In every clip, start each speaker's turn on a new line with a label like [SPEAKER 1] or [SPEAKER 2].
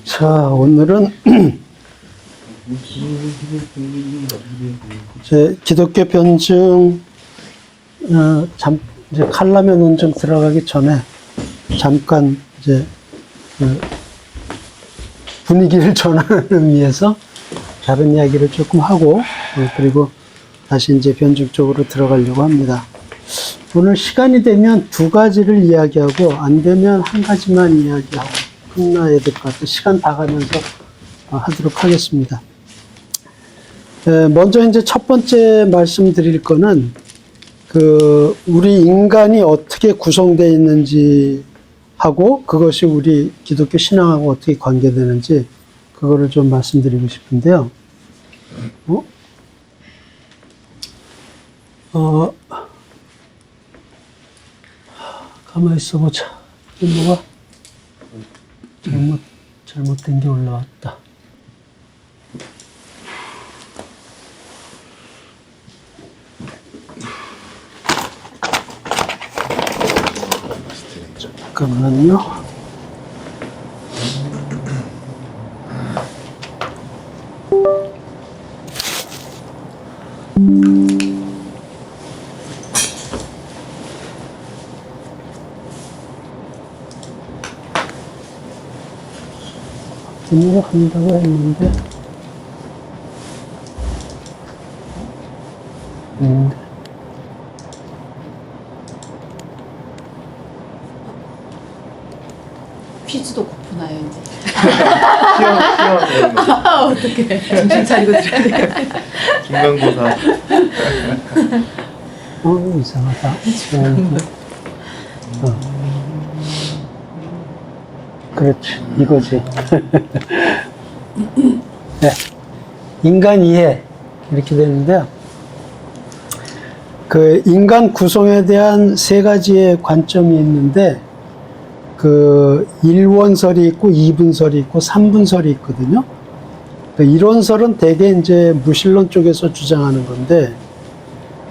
[SPEAKER 1] 자, 오늘은 이제 기독교 변증 이제 칼럼의 논증 들어가기 전에 잠깐 이제 분위기를 전하는 의미에서 다른 이야기를 조금 하고 그리고 다시 이제 변증 쪽으로 들어가려고 합니다. 오늘 시간이 되면 두 가지를 이야기하고 안 되면 한 가지만 이야기하고 끝나야 될 것 같아요. 시간 다 가면서 하도록 하겠습니다. 먼저 이제 첫 번째 말씀드릴 거는 우리 인간이 어떻게 구성되어 있는지 하고 그것이 우리 기독교 신앙하고 어떻게 관계되는지 그거를 좀 말씀드리고 싶은데요. 가만히 있어보자. 이게 뭐가 잘못된 게 올라왔다. 잠깐만요. 분위기가 간다고 했는데
[SPEAKER 2] 퀴즈도 고프나요, 이제?
[SPEAKER 3] 시험
[SPEAKER 2] 어떡해. 정신 차리고 들어야 돼.
[SPEAKER 3] 중간고사.
[SPEAKER 1] 이상하다. 그렇지, 이거지. 네. 인간 이해. 이렇게 되는데요. 인간 구성에 대한 세 가지의 관점이 있는데, 1원설이 있고, 2분설이 있고, 3분설이 있거든요. 이론설은 대개 이제 무신론 쪽에서 주장하는 건데,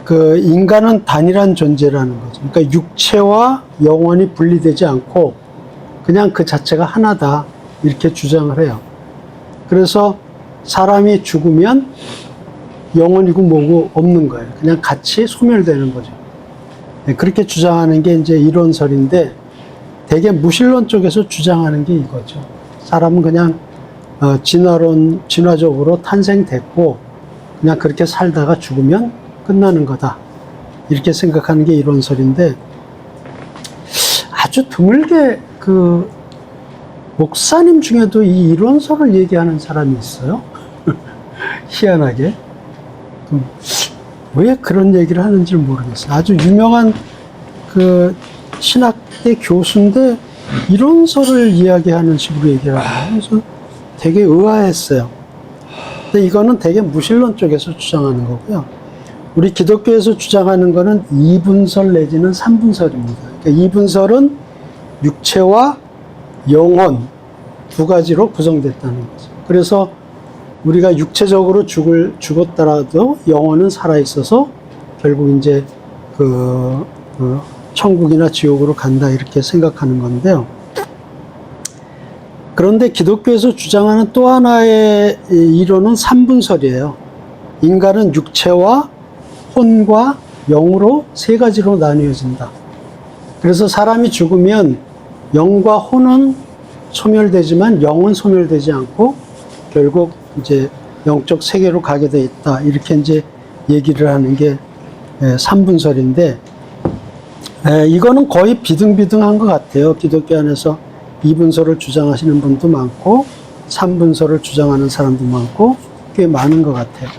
[SPEAKER 1] 인간은 단일한 존재라는 거죠. 그러니까 육체와 영혼이 분리되지 않고, 그냥 그 자체가 하나다. 이렇게 주장을 해요. 그래서 사람이 죽으면 영혼이고 뭐고 없는 거예요. 그냥 같이 소멸되는 거죠. 네, 그렇게 주장하는 게 이제 이론설인데, 대개 무신론 쪽에서 주장하는 게 이거죠. 사람은 그냥 진화적으로 탄생됐고 그냥 그렇게 살다가 죽으면 끝나는 거다. 이렇게 생각하는 게 이론설인데 아주 드물게 목사님 중에도 이 이론설을 얘기하는 사람이 있어요. 희한하게. 왜 그런 얘기를 하는지 모르겠어요. 아주 유명한 신학대 교수인데 이론설을 이야기하는 식으로 얘기를 하고 그래서 되게 의아했어요. 근데 이거는 되게 무신론 쪽에서 주장하는 거고요. 우리 기독교에서 주장하는 거는 2분설 내지는 3분설입니다. 그러니까 2분설은 육체와 영혼 두 가지로 구성됐다는 거죠. 그래서 우리가 육체적으로 죽었더라도 영혼은 살아있어서 결국 이제 천국이나 지옥으로 간다 이렇게 생각하는 건데요. 그런데 기독교에서 주장하는 또 하나의 이론은 3분설이에요. 인간은 육체와 혼과 영으로 세 가지로 나뉘어진다. 그래서 사람이 죽으면 영과 혼은 소멸되지만 영은 소멸되지 않고 결국 이제 영적 세계로 가게 돼 있다. 이렇게 이제 얘기를 하는 게 3분설인데 이거는 거의 비등비등한 것 같아요. 기독교 안에서 2분설을 주장하시는 분도 많고 3분설을 주장하는 사람도 많고 꽤 많은 것 같아요.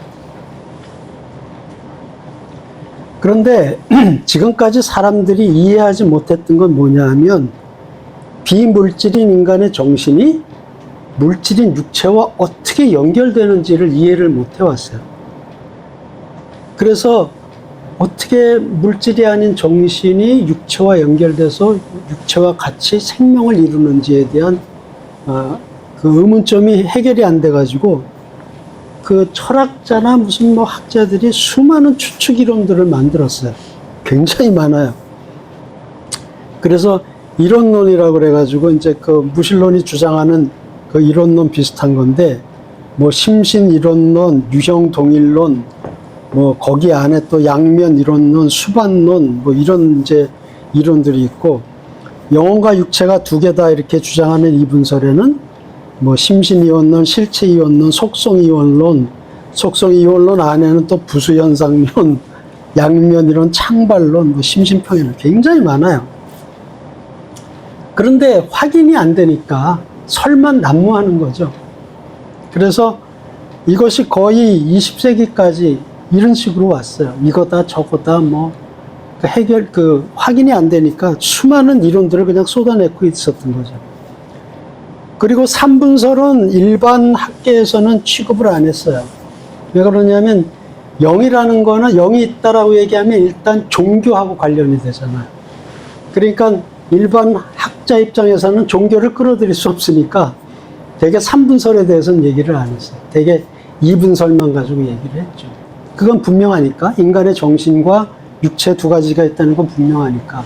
[SPEAKER 1] 그런데 지금까지 사람들이 이해하지 못했던 건 뭐냐 하면 비물질인 인간의 정신이 물질인 육체와 어떻게 연결되는지를 이해를 못 해왔어요. 그래서 어떻게 물질이 아닌 정신이 육체와 연결돼서 육체와 같이 생명을 이루는지에 대한 의문점이 해결이 안 돼가지고 철학자나 무슨 학자들이 수많은 추측 이론들을 만들었어요. 굉장히 많아요. 그래서 이론론이라고 그래가지고 이제 무신론이 주장하는 그 이론론 비슷한 건데, 뭐 심신 이론론, 유형 동일론, 뭐 거기 안에 또 양면 이론론, 수반론, 뭐 이런 이제 이론들이 있고, 영혼과 육체가 두 개 다 이렇게 주장하는 이분설에는 뭐 심신 이원론, 실체 이원론, 속성 이원론, 속성 이원론 안에는 또 부수 현상론, 양면 이론, 창발론, 뭐 심신평이론 굉장히 많아요. 그런데 확인이 안 되니까 설만 난무하는 거죠. 그래서 이것이 거의 20세기까지 이런 식으로 왔어요. 이거다 저거다 뭐 확인이 안 되니까 수많은 이론들을 그냥 쏟아내고 있었던 거죠. 그리고 삼분설은 일반 학계에서는 취급을 안 했어요. 왜 그러냐면 영이라는 거는 영이 있다라고 얘기하면 일단 종교하고 관련이 되잖아요. 그러니까 일반 학자 입장에서는 종교를 끌어들일 수 없으니까 되게 삼분설에 대해서는 얘기를 안 했어요. 되게 이분설만 가지고 얘기를 했죠. 그건 분명하니까. 인간의 정신과 육체 두 가지가 있다는 건 분명하니까.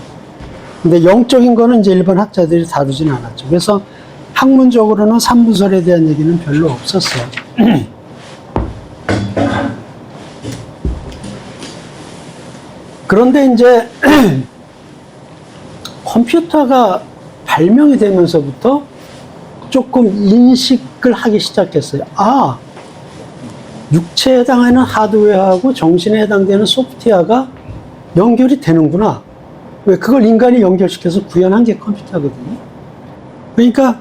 [SPEAKER 1] 근데 영적인 거는 이제 일반 학자들이 다루진 않았죠. 그래서 학문적으로는 삼분설에 대한 얘기는 별로 없었어요. 그런데 이제 컴퓨터가 발명이 되면서부터 조금 인식을 하기 시작했어요. 아, 육체에 해당하는 하드웨어하고 정신에 해당되는 소프트웨어가 연결이 되는구나. 왜? 그걸 인간이 연결시켜서 구현한 게 컴퓨터거든요. 그러니까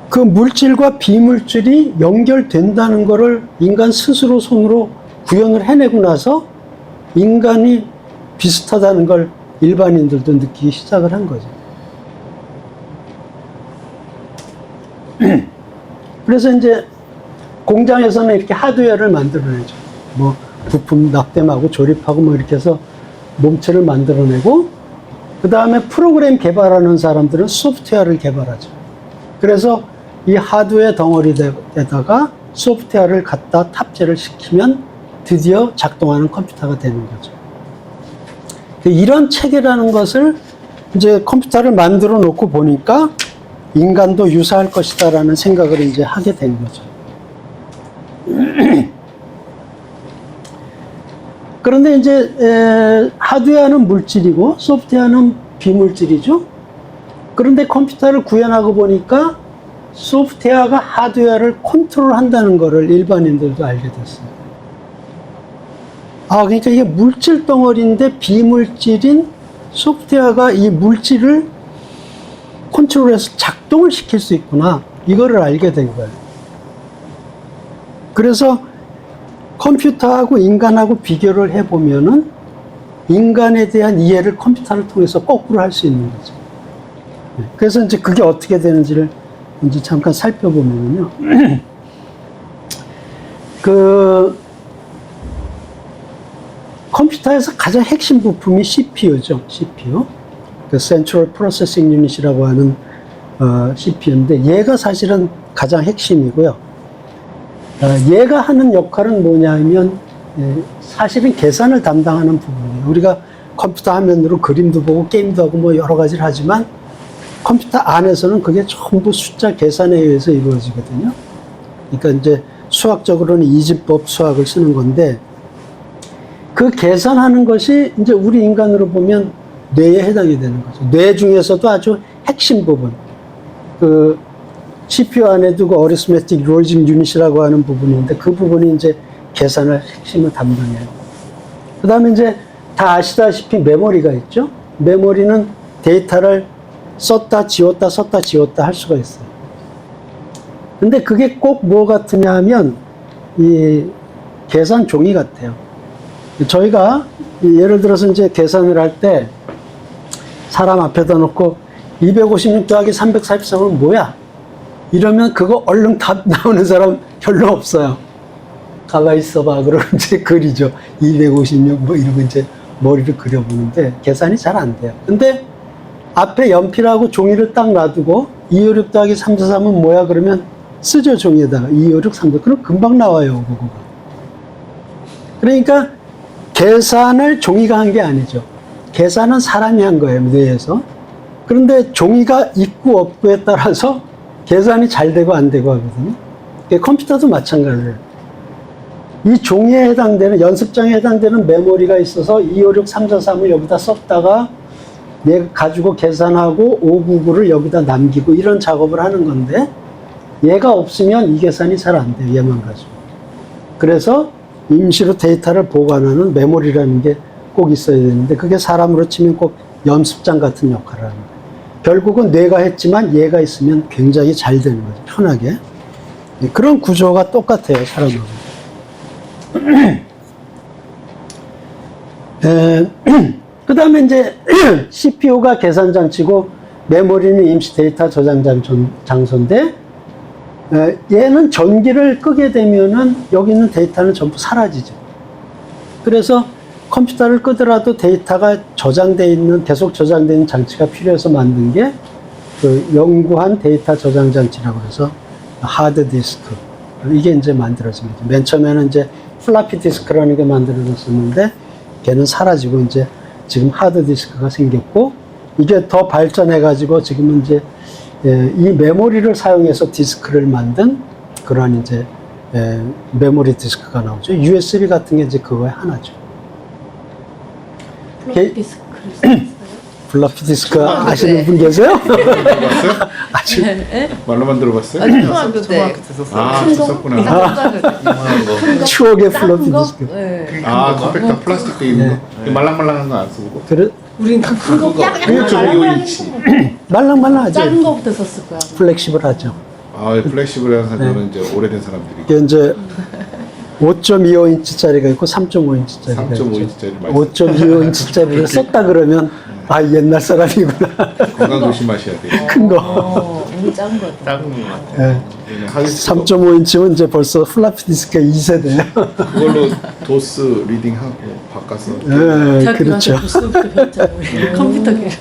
[SPEAKER 1] 그 물질과 비물질이 연결된다는 거를 인간 스스로 손으로 구현을 해내고 나서 인간이 비슷하다는 걸 일반인들도 느끼기 시작을 한 거죠. 그래서 이제 공장에서는 이렇게 하드웨어를 만들어내죠. 뭐 부품 납땜하고 조립하고 뭐 이렇게 해서 몸체를 만들어내고, 그 다음에 프로그램 개발하는 사람들은 소프트웨어를 개발하죠. 그래서 이 하드웨어 덩어리에다가 소프트웨어를 갖다 탑재를 시키면 드디어 작동하는 컴퓨터가 되는 거죠. 이런 체계라는 것을 이제 컴퓨터를 만들어 놓고 보니까 인간도 유사할 것이다라는 생각을 이제 하게 된 거죠. 그런데 이제 하드웨어는 물질이고 소프트웨어는 비물질이죠. 그런데 컴퓨터를 구현하고 보니까 소프트웨어가 하드웨어를 컨트롤한다는 것을 일반인들도 알게 됐어요. 아, 그러니까 이게 물질 덩어리인데 비물질인 소프트웨어가 이 물질을 컨트롤해서 작동을 시킬 수 있구나. 이거를 알게 된 거예요. 그래서 컴퓨터하고 인간하고 비교를 해보면은 인간에 대한 이해를 컴퓨터를 통해서 거꾸로 할 수 있는 거죠. 그래서 이제 그게 어떻게 되는지를 이제 잠깐 살펴보면요. 컴퓨터에서 가장 핵심 부품이 CPU죠. CPU. 그 Central Processing Unit이라고 하는 CPU인데 얘가 사실은 가장 핵심이고요. 얘가 하는 역할은 뭐냐면 사실은 계산을 담당하는 부분이에요. 우리가 컴퓨터 화면으로 그림도 보고 게임도 하고 뭐 여러 가지를 하지만 컴퓨터 안에서는 그게 전부 숫자 계산에 의해서 이루어지거든요. 그러니까 이제 수학적으로는 이진법 수학을 쓰는 건데 그 계산하는 것이 이제 우리 인간으로 보면 뇌에 해당이 되는 거죠. 뇌 중에서도 아주 핵심 부분, 그 CPU 안에 두고 어리스메틱 로지즘 유닛이라고 하는 부분인데 그 부분이 이제 계산을 핵심을 담당해요. 그 다음에 이제 다 아시다시피 메모리가 있죠. 메모리는 데이터를 썼다 지웠다 썼다 지웠다 할 수가 있어요. 근데 그게 꼭 뭐 같으냐 하면 이 계산 종이 같아요. 저희가 예를 들어서 이제 계산을 할 때 사람 앞에다 놓고 256 더하기 343은 뭐야? 이러면 그거 얼른 답 나오는 사람 별로 없어요. 가만히 있어봐. 그러고 이제 그리죠. 256 뭐 이러고 이제 머리를 그려보는데 계산이 잘 안 돼요. 근데 앞에 연필하고 종이를 딱 놔두고 256 더하기 343은 뭐야? 그러면 쓰죠. 종이에다가 256 343. 그럼 금방 나와요. 그거가. 그러니까 계산을 종이가 한 게 아니죠. 계산은 사람이 한 거예요. 뇌에서. 그런데 종이가 있고 없고에 따라서 계산이 잘 되고 안 되고 하거든요. 컴퓨터도 마찬가지예요. 이 종이에 해당되는, 연습장에 해당되는 메모리가 있어서 256, 343을 여기다 썼다가 내가 가지고 계산하고 599를 여기다 남기고 이런 작업을 하는 건데, 얘가 없으면 이 계산이 잘 안 돼요. 얘만 가지고. 그래서 임시로 데이터를 보관하는 메모리라는 게 꼭 있어야 되는데, 그게 사람으로 치면 꼭 연습장 같은 역할을 하는 거예요. 결국은 뇌가 했지만 얘가 있으면 굉장히 잘 되는 거죠. 편하게. 그런 구조가 똑같아요. 사람하고. 그 다음에 이제 CPU가 계산 장치고 메모리는 임시 데이터 저장 장소인데, 얘는 전기를 끄게 되면은 여기 있는 데이터는 전부 사라지죠. 그래서 컴퓨터를 끄더라도 데이터가 저장되어 있는, 계속 저장되어 있는 장치가 필요해서 만든 게 그 연구한 데이터 저장 장치라고 해서 하드 디스크. 이게 이제 만들어진 거죠. 맨 처음에는 이제 플라피 디스크라는 게 만들어졌었는데, 걔는 사라지고 이제 지금 하드 디스크가 생겼고, 이게 더 발전해가지고 지금은 이제 이 메모리를 사용해서 디스크를 만든 그러한 이제 메모리 디스크가 나오죠. USB 같은 게 이제 그거의 하나죠.
[SPEAKER 2] 플로피 디스크를 썼어요?
[SPEAKER 1] 플라피 디스크 아시는 분 계세요?
[SPEAKER 3] 들어봤어요?
[SPEAKER 1] 아직
[SPEAKER 3] 말로만 들어봤어요?
[SPEAKER 2] 초등학교 때.
[SPEAKER 4] 초등학교 때 썼어요.
[SPEAKER 3] 아,
[SPEAKER 2] 큰 거?
[SPEAKER 3] 썼구나.
[SPEAKER 4] 이만한 거.
[SPEAKER 1] 추억의
[SPEAKER 2] 작은
[SPEAKER 1] 플라피
[SPEAKER 2] 거?
[SPEAKER 1] 디스크.
[SPEAKER 2] 네.
[SPEAKER 3] 아, 컴팩터 플라스틱 돼 있는
[SPEAKER 1] 네.
[SPEAKER 3] 거? 말랑말랑한 거 안 쓰고?
[SPEAKER 1] 그래
[SPEAKER 2] 우린 큰 거,
[SPEAKER 3] 그게 좀 요인치.
[SPEAKER 1] 말랑말랑하죠.
[SPEAKER 2] 작은 거부터 썼을 거야.
[SPEAKER 1] 플렉시블하죠.
[SPEAKER 3] 아, 플렉시블한 사람은 이제 오래된 사람들이.
[SPEAKER 1] 이게 이제 5.25인치짜리가 있고 3.5인치짜리가 있죠.
[SPEAKER 3] 3.5인치짜리 많이
[SPEAKER 1] 5.25인치짜리를 썼다 그러면 아 옛날 사람이구나.
[SPEAKER 3] 건강 조심하셔야 돼요.
[SPEAKER 1] 큰 거.
[SPEAKER 2] 우리 작은 거.
[SPEAKER 4] 작은 것 같아요.
[SPEAKER 1] 예.
[SPEAKER 3] 얘는 하드디스크
[SPEAKER 1] 3.5인치면 이제 벌써 플라피 디스크가 2세대예요.
[SPEAKER 3] 그걸로 도스 리딩하고 바꿔서
[SPEAKER 1] 예,
[SPEAKER 2] 대학교
[SPEAKER 1] 그렇죠.
[SPEAKER 2] 가서 부스부터 배웠잖아. 우리. 컴퓨터 기술.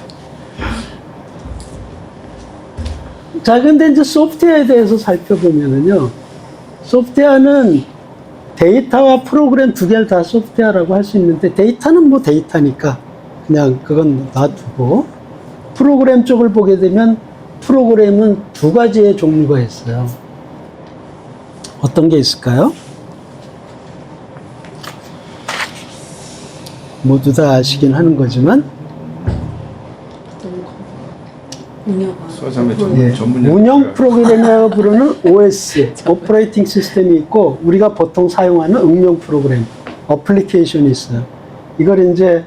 [SPEAKER 1] 자, 근데 이제 소프트웨어에 대해서 살펴보면은요, 소프트웨어는 데이터와 프로그램 두 개를 다 소프트웨어라고 할 수 있는데, 데이터는 뭐 데이터니까 그냥 그건 놔두고, 프로그램 쪽을 보게 되면 프로그램은 두 가지의 종류가 있어요. 어떤 게 있을까요? 모두 다 아시긴 하는 거지만,
[SPEAKER 2] 운영아.
[SPEAKER 3] 수화자매
[SPEAKER 1] 예,
[SPEAKER 3] 전문 용어가
[SPEAKER 1] 운영 프로그램이라고 부르는 OS, 오퍼레이팅 시스템이 있고, 우리가 보통 사용하는 응용 프로그램, 어플리케이션이 있어요. 이걸 이제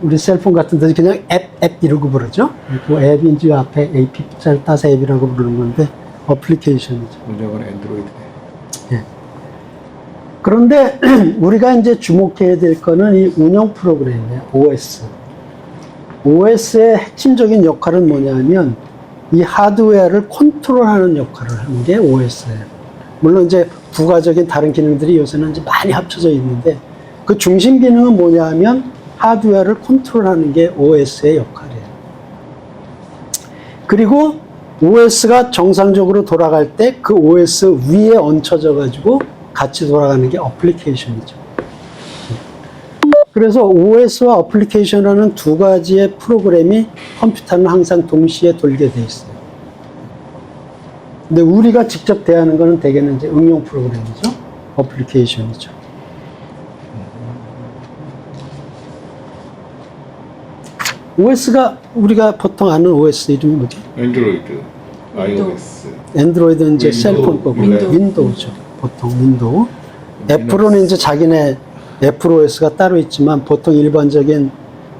[SPEAKER 1] 우리 셀폰 같은 데서 그냥 앱 이러고 부르죠. 그 앱인지 앞에 AP 잘 따서 앱이라고 부르는 건데, 어플리케이션이죠.
[SPEAKER 3] 운영은 엔드로이드네.
[SPEAKER 1] 예. 그런데 우리가 이제 주목해야 될 거는 이 운영 프로그램이에요. OS. OS의 핵심적인 역할은 뭐냐면 이 하드웨어를 컨트롤하는 역할을 하는 게 OS예요. 물론 이제 부가적인 다른 기능들이 요새는 이제 많이 합쳐져 있는데 그 중심 기능은 뭐냐면 하드웨어를 컨트롤하는 게 OS의 역할이에요. 그리고 OS가 정상적으로 돌아갈 때 그 OS 위에 얹혀져 가지고 같이 돌아가는 게 어플리케이션이죠. 그래서 OS와 어플리케이션이라는 두 가지의 프로그램이 컴퓨터는 항상 동시에 돌게 돼 있어요. 근데 우리가 직접 대하는 거는 대개는 이제 응용 프로그램이죠. 어플리케이션이죠. OS가 우리가 보통 아는 OS 이름이 뭐지?
[SPEAKER 3] 엔드로이드, iOS.
[SPEAKER 1] 앤드로이드는 이제
[SPEAKER 3] 윈도우,
[SPEAKER 1] 셀폰 거고 윈도우죠. 보통 윈도우. 애플은 이제 자기네 애플 OS가 따로 있지만 보통 일반적인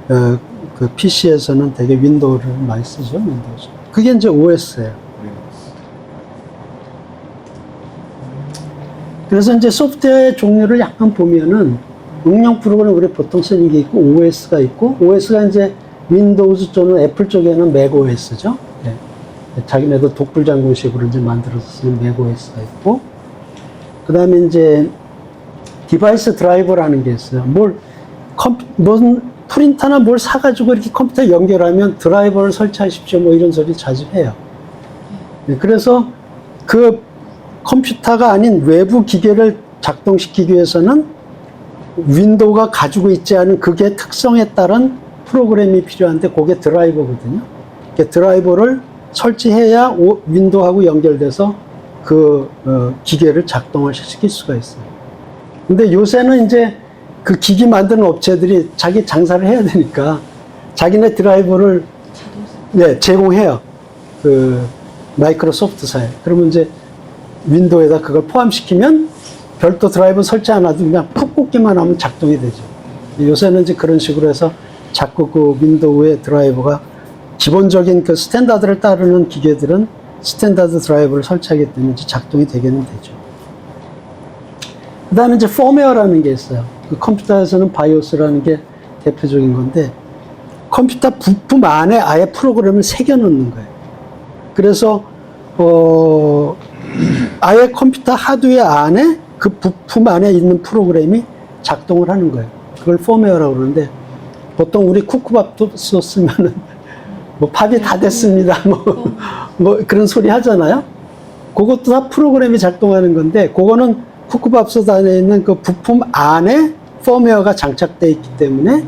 [SPEAKER 1] 그 PC에서는 되게 윈도우를 많이 쓰죠. 윈도우죠. 그게 이제 OS예요. 그래서 이제 소프트웨어의 종류를 약간 보면은 응용 프로그램 우리 보통 쓰는 게 있고 OS가 있고 OS가 이제 윈도우즈 또는 애플 쪽에는 맥OS죠. 네. 자기네도 독불 장군식으로 이제 만들어서 쓰는 맥OS가 있고 그 다음에 이제 디바이스 드라이버라는 게 있어요. 뭔 프린터나 뭘 사가지고 이렇게 컴퓨터에 연결하면 드라이버를 설치하십시오. 뭐 이런 소리 자주 해요. 네, 그래서 그 컴퓨터가 아닌 외부 기계를 작동시키기 위해서는 윈도우가 가지고 있지 않은 그게 특성에 따른 프로그램이 필요한데 그게 드라이버거든요. 드라이버를 설치해야 윈도우하고 연결돼서 그 기계를 작동을 시킬 수가 있어요. 근데 요새는 이제 그 기기 만드는 업체들이 자기 장사를 해야 되니까 자기네 드라이버를 제공해요. 그 마이크로소프트사에. 그러면 이제 윈도우에다 그걸 포함시키면 별도 드라이버 설치 안 하도 그냥 푹 꽂기만 하면 작동이 되죠. 요새는 이제 그런 식으로 해서 자꾸 그 윈도우의 드라이버가 기본적인 그 스탠다드를 따르는 기계들은 스탠다드 드라이버를 설치하기 때문에 이제 작동이 되게는 되죠. 그 다음에 이제 펌웨어라는 게 있어요. 그 컴퓨터에서는 바이오스라는 게 대표적인 건데 컴퓨터 부품 안에 아예 프로그램을 새겨 넣는 거예요. 그래서 아예 컴퓨터 하드웨어 안에 그 부품 안에 있는 프로그램이 작동을 하는 거예요. 그걸 펌웨어라고 그러는데 보통 우리 쿠쿠밥도 썼으면은 뭐 팝이 다 됐습니다. 뭐 그런 소리 하잖아요. 그것도 다 프로그램이 작동하는 건데 그거는 쿠쿠밥솥 안에 있는 그 부품 안에 펌웨어가 장착되어 있기 때문에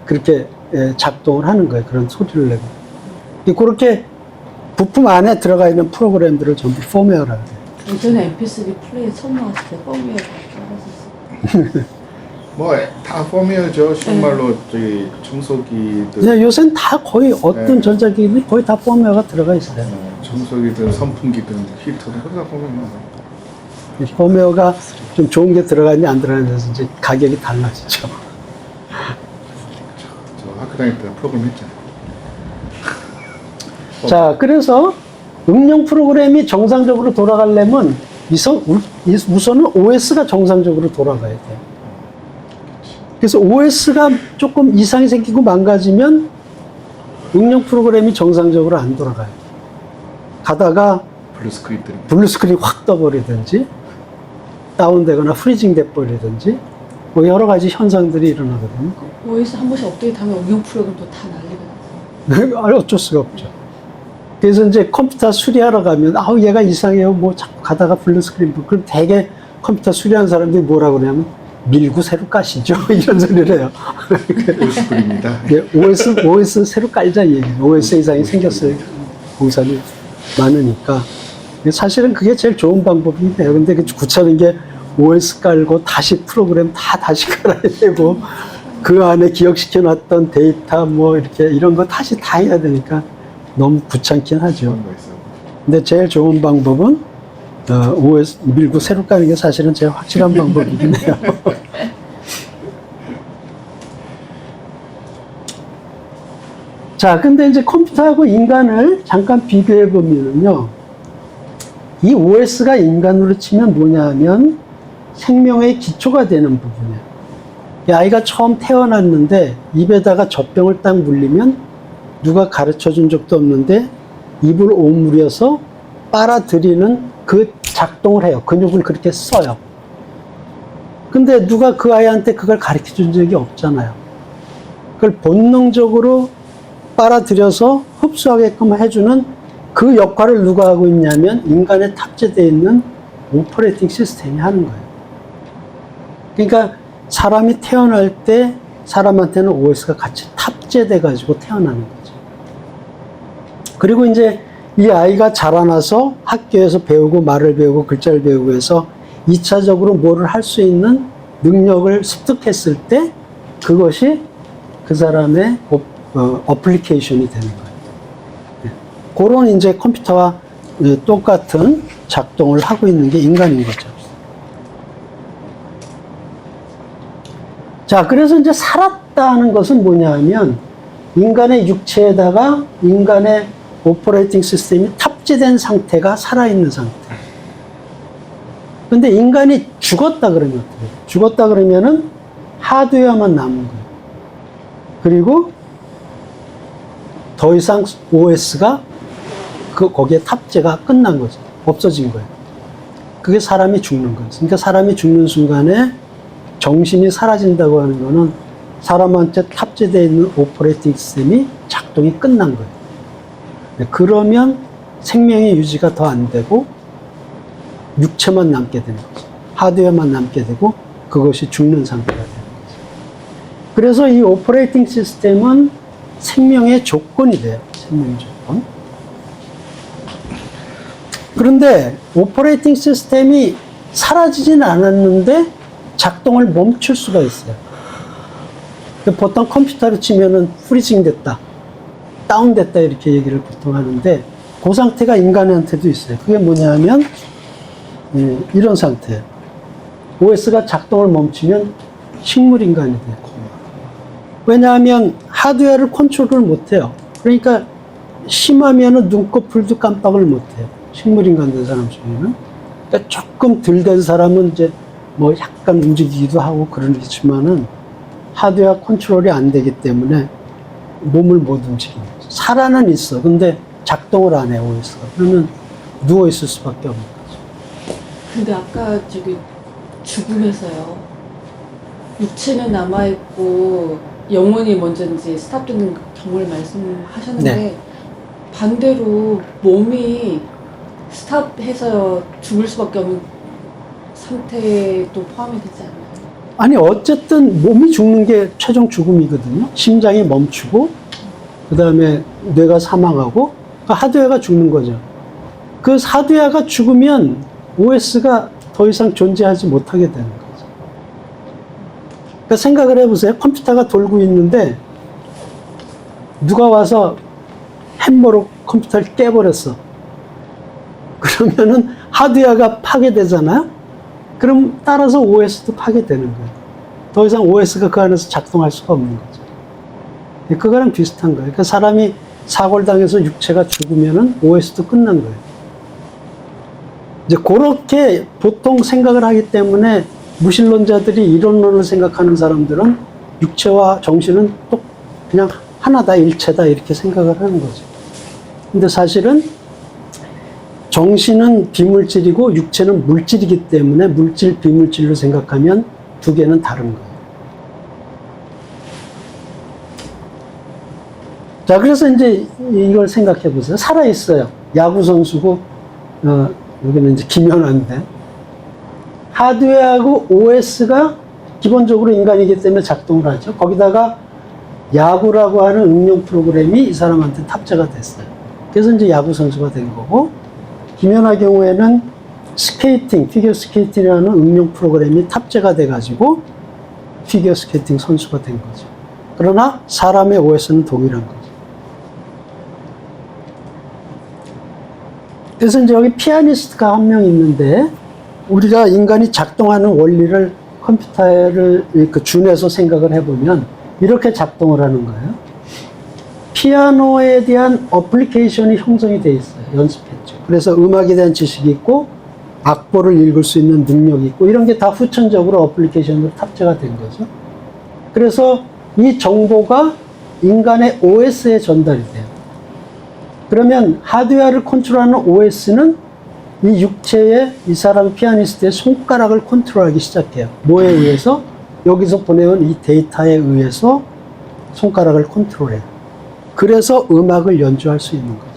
[SPEAKER 1] 그렇게 작동을 하는 거예요. 그런 소리를 내고. 그렇게 부품 안에 들어가 있는 프로그램들을 전부 펌웨어라고 해요.
[SPEAKER 2] 예전에 MP3 플레이 처음 나왔을 때 펌웨어 다 깔았었어요.
[SPEAKER 3] 뭐 다 펌웨어죠. 정말로 저기 청소기들,
[SPEAKER 1] 네, 요새는 다 거의 어떤
[SPEAKER 3] 네.
[SPEAKER 1] 전자기기 거의 다 펌웨어가 들어가 있어요.
[SPEAKER 3] 청소기든 선풍기든 히터든 그거 다 펌웨어.
[SPEAKER 1] 펌웨어가 좀 좋은 게 들어가는지 안 들어가는지 이제 가격이 달라지죠.
[SPEAKER 3] 저 학교 다닐 때 프로그램 했잖아요.
[SPEAKER 1] 자, 그래서 응용 프로그램이 정상적으로 돌아가려면 우선은 OS가 정상적으로 돌아가야 돼요. 그래서 OS가 조금 이상이 생기고 망가지면 응용 프로그램이 정상적으로 안 돌아가요. 가다가 블루 스크린이 확 떠버리든지 다운되거나 프리징 돼버리든지 뭐 여러 가지 현상들이 일어나거든요.
[SPEAKER 2] OS 한 번씩 업데이트하면 응용 프로그램도 다 난리가 났어요.
[SPEAKER 1] 어쩔 수가 없죠. 그래서 이제 컴퓨터 수리하러 가면 아우 얘가 이상해요. 뭐 자꾸 가다가 블루 스크린 그럼 대개 컴퓨터 수리하는 사람들이 뭐라고 그러냐면 밀고 새로 까시죠. 이런 소리를 해요.
[SPEAKER 3] OS입니다.
[SPEAKER 1] OS 새로 깔자 얘기예요. OS 이상이 생겼어요. 공산이 많으니까. 사실은 그게 제일 좋은 방법인데 근데 그 귀찮은 게 OS 깔고 다시 프로그램 다시 깔아야 되고 그 안에 기억시켜 놨던 데이터 뭐 이렇게 이런 거 다시 다 해야 되니까 너무 귀찮긴 하죠. 근데 제일 좋은 방법은 OS 밀고 새로 까는 게 사실은 제일 확실한 방법이긴 해요. 자, 근데 이제 컴퓨터하고 인간을 잠깐 비교해 보면요. 이 OS가 인간으로 치면 뭐냐 하면 생명의 기초가 되는 부분이에요. 이 아이가 처음 태어났는데 입에다가 젖병을 딱 물리면 누가 가르쳐 준 적도 없는데 입을 오므려서 빨아들이는 그 작동을 해요. 근육을 그렇게 써요. 근데 누가 그 아이한테 그걸 가르쳐 준 적이 없잖아요. 그걸 본능적으로 빨아들여서 흡수하게끔 해주는 그 역할을 누가 하고 있냐면 인간에 탑재되어 있는 오퍼레이팅 시스템이 하는 거예요. 그러니까 사람이 태어날 때 사람한테는 OS가 같이 탑재돼 가지고 태어나는 거죠. 그리고 이제 이 아이가 자라나서 학교에서 배우고 말을 배우고 글자를 배우고 해서 2차적으로 뭐를 할 수 있는 능력을 습득했을 때 그것이 그 사람의 어플리케이션이 되는 거예요. 그런 이제 컴퓨터와 똑같은 작동을 하고 있는 게 인간인 거죠. 자, 그래서 이제 살았다는 것은 뭐냐 하면 인간의 육체에다가 인간의 오퍼레이팅 시스템이 탑재된 상태가 살아있는 상태. 근데 인간이 죽었다 그러면 어떻게 돼요? 죽었다 그러면은 하드웨어만 남은 거예요. 그리고 더 이상 OS가 거기에 탑재가 끝난 거죠. 없어진 거예요. 그게 사람이 죽는 거예요. 그러니까 사람이 죽는 순간에 정신이 사라진다고 하는 거는 사람한테 탑재되어 있는 오퍼레이팅 시스템이 작동이 끝난 거예요. 그러면 생명의 유지가 더 안 되고 육체만 남게 되는 거죠. 하드웨어만 남게 되고 그것이 죽는 상태가 되는 거죠. 그래서 이 오퍼레이팅 시스템은 생명의 조건이 돼요. 생명의 조건. 그런데 오퍼레이팅 시스템이 사라지진 않았는데 작동을 멈출 수가 있어요. 보통 컴퓨터로 치면은 프리징 됐다, 다운됐다 이렇게 얘기를 보통 하는데 그 상태가 인간한테도 있어요. 그게 뭐냐면 이런 상태예요. OS가 작동을 멈추면 식물인간이 돼요. 왜냐하면 하드웨어를 컨트롤을 못해요. 그러니까 심하면은 눈꺼풀도 깜빡을 못해요. 식물인간 된 사람 중에는. 그러니까 조금 덜 된 사람은 이제 뭐 약간 움직이기도 하고 그러지만은 하드웨어 컨트롤이 안 되기 때문에 몸을 못 움직이는 거죠. 살아는 있어. 근데 작동을 안 해, OS가. 그러면 누워 있을 수밖에 없는 거죠.
[SPEAKER 2] 근데 아까 저기 죽음에서요. 육체는 남아있고 영혼이 먼저인지 스탑되는 경우를 말씀하셨는데
[SPEAKER 1] 네.
[SPEAKER 2] 반대로 몸이 스탑해서 죽을 수밖에 없는 상태도 포함이 되지 않나요?
[SPEAKER 1] 아니, 어쨌든 몸이 죽는 게 최종 죽음이거든요. 심장이 멈추고, 그 다음에 뇌가 사망하고, 그 하드웨어가 죽는 거죠. 그 하드웨어가 죽으면 OS가 더 이상 존재하지 못하게 되는 거죠. 그러니까 생각을 해보세요. 컴퓨터가 돌고 있는데, 누가 와서 햄머로 컴퓨터를 깨버렸어. 그러면은 하드웨어가 파괴되잖아요? 그럼 따라서 OS도 파괴되는 거예요. 더 이상 OS가 그 안에서 작동할 수가 없는 거죠. 그거랑 비슷한 거예요. 그러니까 사람이 사고를 당해서 육체가 죽으면은 OS도 끝난 거예요. 이제 그렇게 보통 생각을 하기 때문에 무신론자들이 이론론을 생각하는 사람들은 육체와 정신은 또 그냥 하나다, 일체다 이렇게 생각을 하는 거죠. 근데 사실은 정신은 비물질이고 육체는 물질이기 때문에 물질, 비물질로 생각하면 두 개는 다른 거예요. 자, 그래서 이제 이걸 생각해 보세요. 살아있어요. 야구선수고, 여기는 이제 김연아인데, 하드웨어하고 OS가 기본적으로 인간이기 때문에 작동을 하죠. 거기다가 야구라고 하는 응용 프로그램이 이 사람한테 탑재가 됐어요. 그래서 이제 야구선수가 된 거고, 김연아 경우에는 스케이팅, 피겨 스케이팅이라는 응용 프로그램이 탑재가 돼가지고 피겨 스케이팅 선수가 된 거죠. 그러나 사람의 OS는 동일한 거죠. 그래서 이제 여기 피아니스트가 한 명 있는데 우리가 인간이 작동하는 원리를 컴퓨터를 준해서 생각을 해보면 이렇게 작동을 하는 거예요. 피아노에 대한 어플리케이션이 형성이 돼 있어요. 연습했죠. 그래서 음악에 대한 지식이 있고 악보를 읽을 수 있는 능력이 있고 이런 게 다 후천적으로 어플리케이션으로 탑재가 된 거죠. 그래서 이 정보가 인간의 OS에 전달이 돼요. 그러면 하드웨어를 컨트롤하는 OS는 이 육체의 이 사람 피아니스트의 손가락을 컨트롤하기 시작해요. 뭐에 의해서? 여기서 보내온 이 데이터에 의해서 손가락을 컨트롤해요. 그래서 음악을 연주할 수 있는 거죠.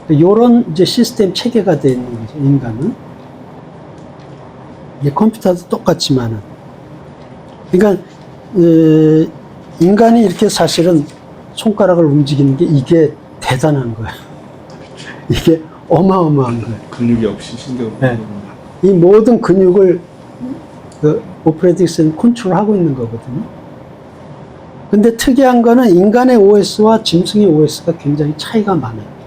[SPEAKER 1] 이런 이제 시스템 체계가 되어 있는 거죠, 인간은. 이게 컴퓨터도 똑같지만은. 그러니까, 인간이 이렇게 사실은 손가락을 움직이는 게 이게 대단한 거예요. 이게 어마어마한 거예요.
[SPEAKER 3] 근육이 없이 신경.
[SPEAKER 1] 네. 이 모든 근육을 그 오퍼레이팅 시스템이 컨트롤하고 있는 거거든요. 근데 특이한 거는 인간의 OS와 짐승의 OS가 굉장히 차이가 많아요.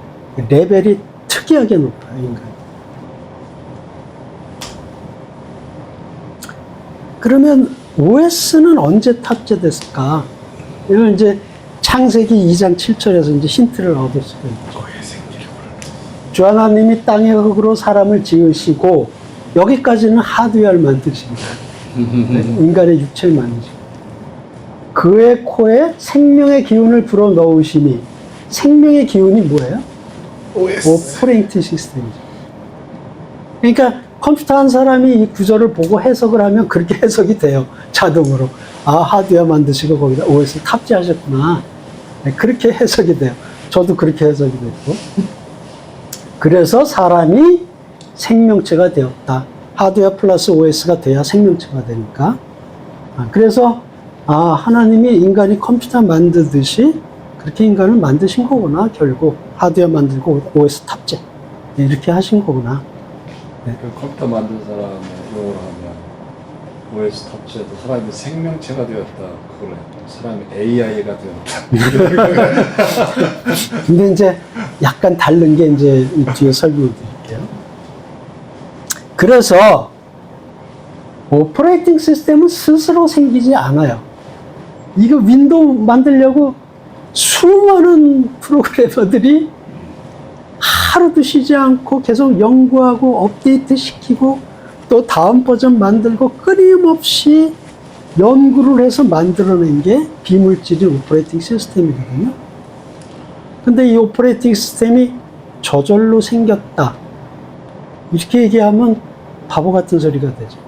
[SPEAKER 1] 레벨이 특이하게 높아요, 인간이. 그러면 OS는 언제 탑재됐을까? 이걸 이제 창세기 2장 7절에서 이제 힌트를 얻을 수가 있죠. 주 하나님이 땅의 흙으로 사람을 지으시고, 여기까지는 하드웨어를 만드신 거예요. 인간의 육체를 만드시고. 그의 코에 생명의 기운을 불어 넣으시니, 생명의 기운이 뭐예요? 오퍼레이팅 시스템이죠. 그러니까 컴퓨터 한 사람이 이 구조를 보고 해석을 하면 그렇게 해석이 돼요. 자동으로. 아, 하드웨어 만드시고 거기다 OS 탑재하셨구나. 네, 그렇게 해석이 돼요. 저도 그렇게 해석이 됐고. 그래서 사람이 생명체가 되었다. 하드웨어 플러스 OS가 돼야 생명체가 되니까. 그래서 하나님이 인간이 컴퓨터 만들듯이 그렇게 인간을 만드신 거구나. 결국 하드웨어 만들고 OS 탑재. 이렇게 하신 거구나.
[SPEAKER 4] 그 컴퓨터 만든 사람의 용어로 하면 OS 탑재도 사람이 생명체가 되었다. 그걸 사람이 AI가 되었다.
[SPEAKER 1] 근데 이제 약간 다른 게 이제 뒤에 설명을 드릴게요. 그래서 오퍼레이팅 시스템은 스스로 생기지 않아요. 이거 윈도우 만들려고 수많은 프로그래머들이 하루도 쉬지 않고 계속 연구하고 업데이트 시키고 또 다음 버전 만들고 끊임없이 연구를 해서 만들어낸 게 비물질인 오퍼레이팅 시스템이거든요. 근데 이 오퍼레이팅 시스템이 저절로 생겼다. 이렇게 얘기하면 바보 같은 소리가 되죠.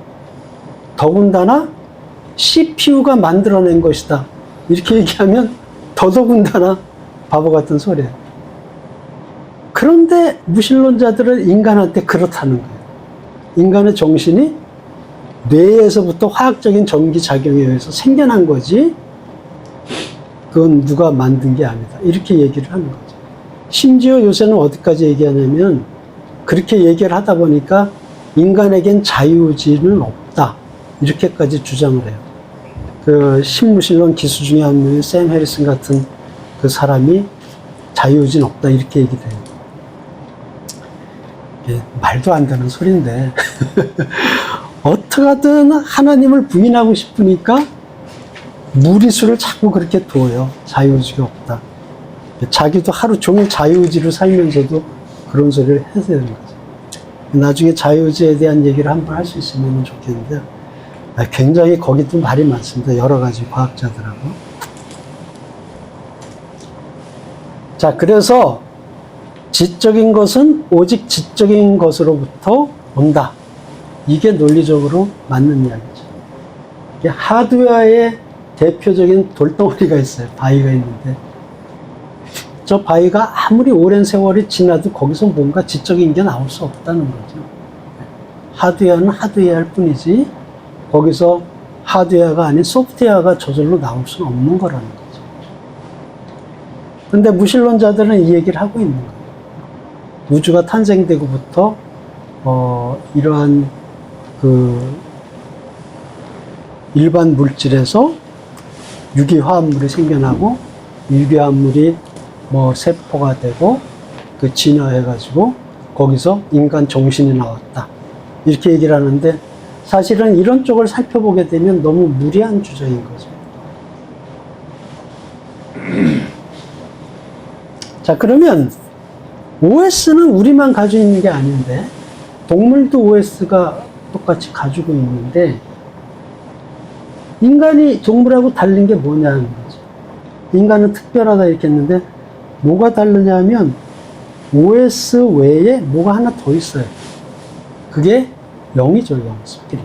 [SPEAKER 1] 더군다나 CPU가 만들어낸 것이다. 이렇게 얘기하면 더더군다나 바보 같은 소리예요. 그런데 무신론자들은 인간한테 그렇다는 거예요. 인간의 정신이 뇌에서부터 화학적인 전기 작용에 의해서 생겨난 거지 그건 누가 만든 게 아니다. 이렇게 얘기를 하는 거죠. 심지어 요새는 어디까지 얘기하냐면 그렇게 얘기를 하다 보니까 인간에겐 자유의지는 없다. 이렇게까지 주장을 해요. 그 신무신론 기수 중에 한 명인 샘 해리슨 같은 그 사람이 자유의지는 없다. 이렇게 얘기해요. 말도 안 되는 소리인데 어떻게든 하나님을 부인하고 싶으니까 무리수를 자꾸 그렇게 둬요. 자유의지가 없다. 자기도 하루 종일 자유의지로 살면서도 그런 소리를 해야 되는 거죠. 나중에 자유의지에 대한 얘기를 한번 할 수 있으면 좋겠는데 굉장히 거기도 말이 많습니다. 여러 가지 과학자들하고. 자, 그래서 지적인 것은 오직 지적인 것으로부터 온다. 이게 논리적으로 맞는 이야기죠. 이게 하드웨어의 대표적인 돌덩어리가 있어요. 바위가 있는데 저 바위가 아무리 오랜 세월이 지나도 거기서 뭔가 지적인 게 나올 수 없다는 거죠. 하드웨어는 하드웨어일 뿐이지 거기서 하드웨어가 아닌 소프트웨어가 저절로 나올 수는 없는 거라는 거죠. 근데 무신론자들은 이 얘기를 하고 있는 거예요. 우주가 탄생되고부터 이러한 그 일반 물질에서 유기화합물이 생겨나고 유기화합물이 뭐 세포가 되고 그 진화해가지고 거기서 인간 정신이 나왔다. 이렇게 얘기를 하는데 사실은 이런 쪽을 살펴보게 되면 너무 무리한 주장인 거죠. 자, 그러면 OS는 우리만 가지고 있는 게 아닌데 동물도 OS가 똑같이 가지고 있는데 인간이 동물하고 다른 게 뭐냐는 거죠. 인간은 특별하다 이렇게 했는데 뭐가 다르냐 하면 OS 외에 뭐가 하나 더 있어요. 그게 0이죠. 0, 스피릿.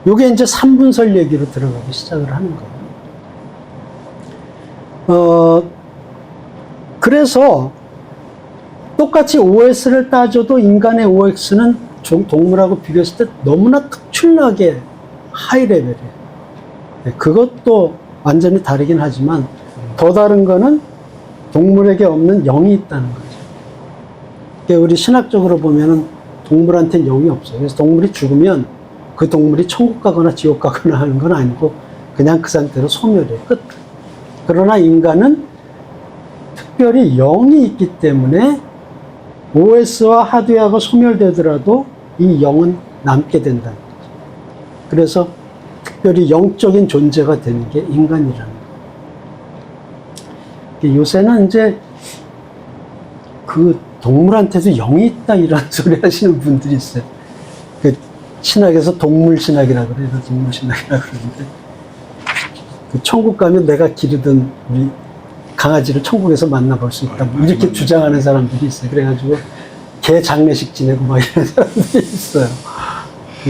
[SPEAKER 1] 요게 이제 3분설 얘기로 들어가기 시작을 하는 거예요. 그래서 똑같이 OS를 따져도 인간의 OX는 동물하고 비교했을 때 너무나 특출나게 하이 레벨이에요. 네, 그것도 완전히 다르긴 하지만 더 다른 거는 동물에게 없는 0이 있다는 거죠. 그러니까 우리 신학적으로 보면은 동물한테는 0이 없어요. 그래서 동물이 죽으면 그 동물이 천국 가거나 지옥 가거나 하는 건 아니고 그냥 그 상태로 소멸해요. 끝. 그러나 인간은 특별히 0이 있기 때문에 OS와 하드웨어가 소멸되더라도 이 0은 남게 된다는 거죠. 그래서 특별히 영적인 존재가 되는 게 인간이라는 거예요. 요새는 이제 그 동물한테도 0이 있다 이런 소리 하시는 분들이 있어요. 그 신학에서 동물 신학이라고 그래요. 동물 신학이라고 그러는데 그 천국 가면 내가 기르던 우리 강아지를 천국에서 만나볼 수 있다. 뭐 이렇게 주장하는 사람들이 있어요. 그래가지고 개 장례식 지내고 막 이런 사람들이 있어요.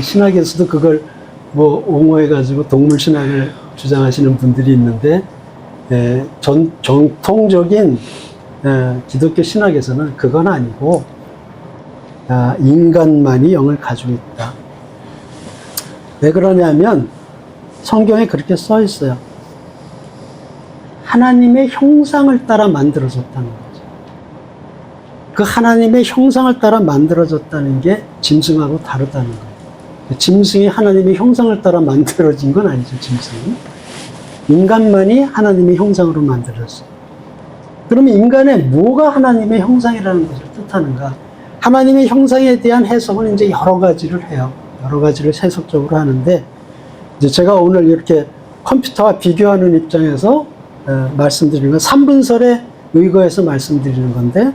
[SPEAKER 1] 신학에서도 그걸 뭐 옹호해가지고 동물 신학을 주장하시는 분들이 있는데 정통적인 기독교 신학에서는 그건 아니고 인간만이 영을 가지고 있다. 왜 그러냐면 성경에 그렇게 써 있어요. 하나님의 형상을 따라 만들어졌다는 거죠. 그 하나님의 형상을 따라 만들어졌다는 게 짐승하고 다르다는 거예요. 짐승이 하나님의 형상을 따라 만들어진 건 아니죠, 짐승은. 인간만이 하나님의 형상으로 만들어졌어요. 그러면 인간의 뭐가 하나님의 형상이라는 것을 뜻하는가? 하나님의 형상에 대한 해석은 이제 여러 가지를 해요. 여러 가지를 해석적으로 하는데, 이제 제가 오늘 이렇게 컴퓨터와 비교하는 입장에서 말씀드리는 건 3분설에 의거해서 말씀드리는 건데,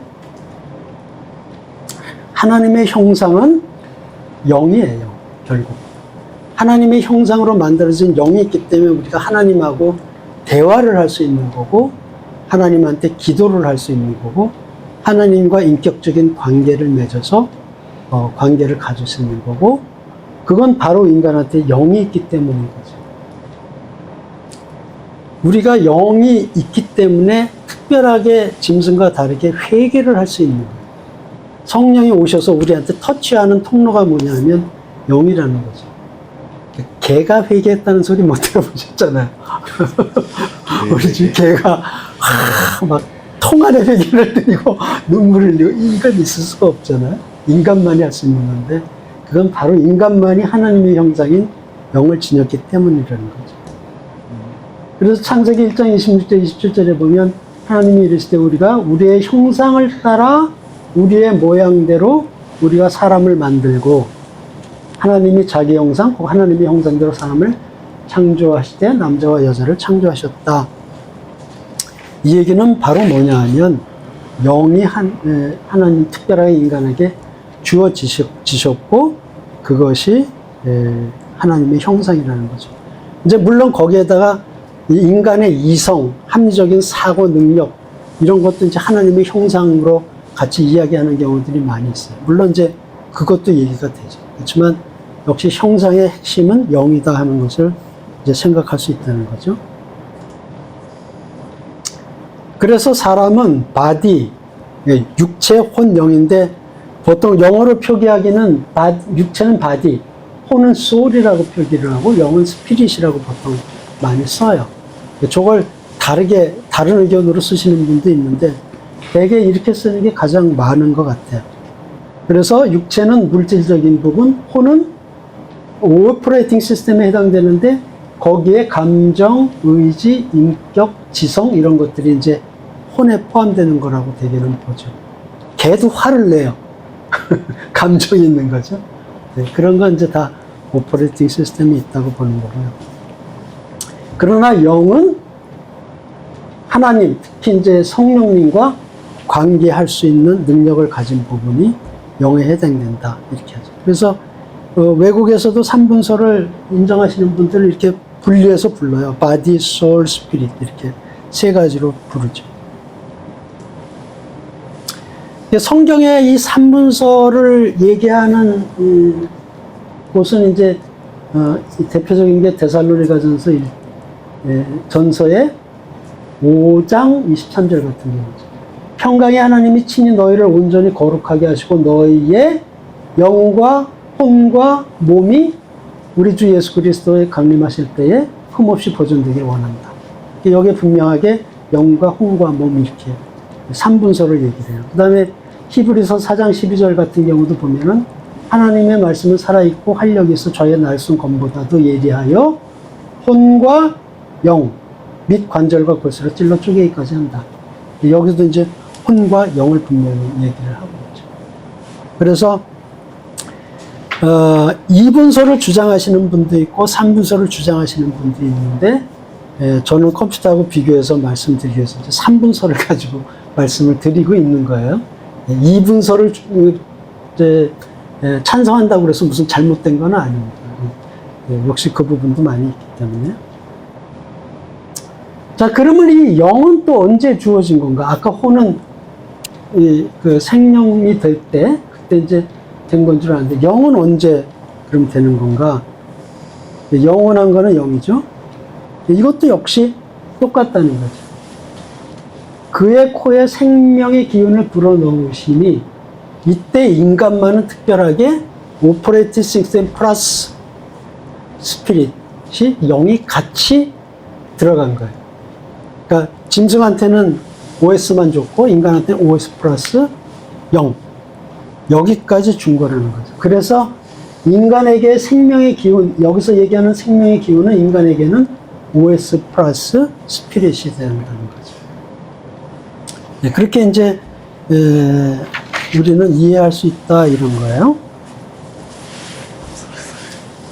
[SPEAKER 1] 하나님의 형상은 영이에요, 결국. 하나님의 형상으로 만들어진 영이 있기 때문에 우리가 하나님하고 대화를 할 수 있는 거고, 하나님한테 기도를 할 수 있는 거고, 하나님과 인격적인 관계를 맺어서 관계를 가질 수 있는 거고, 그건 바로 인간한테 영이 있기 때문인 거죠. 우리가 영이 있기 때문에 특별하게 짐승과 다르게 회개를 할 수 있는 거예요. 성령이 오셔서 우리한테 터치하는 통로가 뭐냐면 영이라는 거죠. 개가 회개했다는 소리 못 들어보셨잖아요. 우리 집 개가 막 통 안에 회개를 드리고 눈물을 흘리고, 이건 있을 수가 없잖아요. 인간만이 할 수 있는 건데, 그건 바로 인간만이 하나님의 형상인 영을 지녔기 때문이라는 거죠. 그래서 창세기 1장 26절 27절에 보면 하나님이 이르시되 우리가 우리의 형상을 따라 우리의 모양대로 우리가 사람을 만들고, 하나님이 자기 형상, 하나님의 형상대로 사람을 창조하시되 남자와 여자를 창조하셨다. 이 얘기는 바로 뭐냐 하면, 영이 하나님 특별하게 인간에게 주어지셨고, 그것이 하나님의 형상이라는 거죠. 이제 물론 거기에다가 이 인간의 이성, 합리적인 사고 능력, 이런 것도 이제 하나님의 형상으로 같이 이야기하는 경우들이 많이 있어요. 물론 이제 그것도 얘기가 되죠. 그렇지만 역시 형상의 핵심은 영이다 하는 것을 이제 생각할 수 있다는 거죠. 그래서 사람은 바디, 육체, 혼, 영인데, 보통 영어로 표기하기는 육체는 바디, 혼은 soul이라고 표기를 하고 영은 스피릿이라고 보통 많이 써요. 저걸 다른 의견으로 쓰시는 분도 있는데, 대개 이렇게 쓰는 게 가장 많은 것 같아요. 그래서 육체는 물질적인 부분, 혼은 오퍼레이팅 시스템에 해당되는데, 거기에 감정, 의지, 인격, 지성, 이런 것들이 이제 혼에 포함되는 거라고 대개는 보죠. 개도 화를 내요. 감정이 있는 거죠. 네, 그런 건 이제 다 오퍼레이팅 시스템이 있다고 보는 거고요. 그러나 영은 하나님, 특히 이제 성령님과 관계할 수 있는 능력을 가진 부분이 영에 해당된다, 이렇게 하죠. 그래서 외국에서도 3분설을 인정하시는 분들은 이렇게 분리해서 불러요. body, soul, spirit, 이렇게 세 가지로 부르죠. 성경의 이 3분설을 얘기하는 곳은 이제 대표적인 게 데살로니가전서 전서의 5장 23절 같은 경우죠. 평강의 하나님이 친히 너희를 온전히 거룩하게 하시고 너희의 영과 혼과 몸이 우리 주 예수 그리스도에 강림하실 때에 흠없이 보존되길 원한다. 여기에 분명하게 영과 혼과 몸, 이렇게 3분설을 얘기를 해요. 그 다음에 히브리서 4장 12절 같은 경우도 보면은 하나님의 말씀은 살아있고 활력이 있어 저의 날쌘 검보다도 예리하여 혼과 영 및 관절과 골수로 찔러 쪼개기까지 한다. 여기서도 이제 혼과 영을 분명히 얘기를 하고 있죠. 그래서 2분설을 주장하시는 분도 있고 3분설을 주장하시는 분도 있는데, 저는 컴퓨터하고 비교해서 말씀드리기 위해서 3분설을 가지고 말씀을 드리고 있는 거예요. 2분설을 찬성한다고 해서 무슨 잘못된 건 아닙니다. 역시 그 부분도 많이 있기 때문에. 자, 그러면 이 영은 또 언제 주어진 건가? 아까 혼은 그 생명이 될 때, 그때 이제 된 건 줄 아는데, 영은 언제 그럼 되는 건가? 영원한 거는 영이죠. 이것도 역시 똑같다는 거죠. 그의 코에 생명의 기운을 불어넣으시니, 이때 인간만은 특별하게 오퍼레이팅 시스템 플러스 스피릿이 영이 같이 들어간 거예요. 그러니까 짐승한테는 OS만 좋고 인간한테는 OS 플러스 영. 여기까지 준 거라는 거죠. 그래서 인간에게 생명의 기운, 여기서 얘기하는 생명의 기운은 인간에게는 OS 플러스 스피릿이 된다는 거죠. 네, 그렇게 이제 우리는 이해할 수 있다 이런 거예요.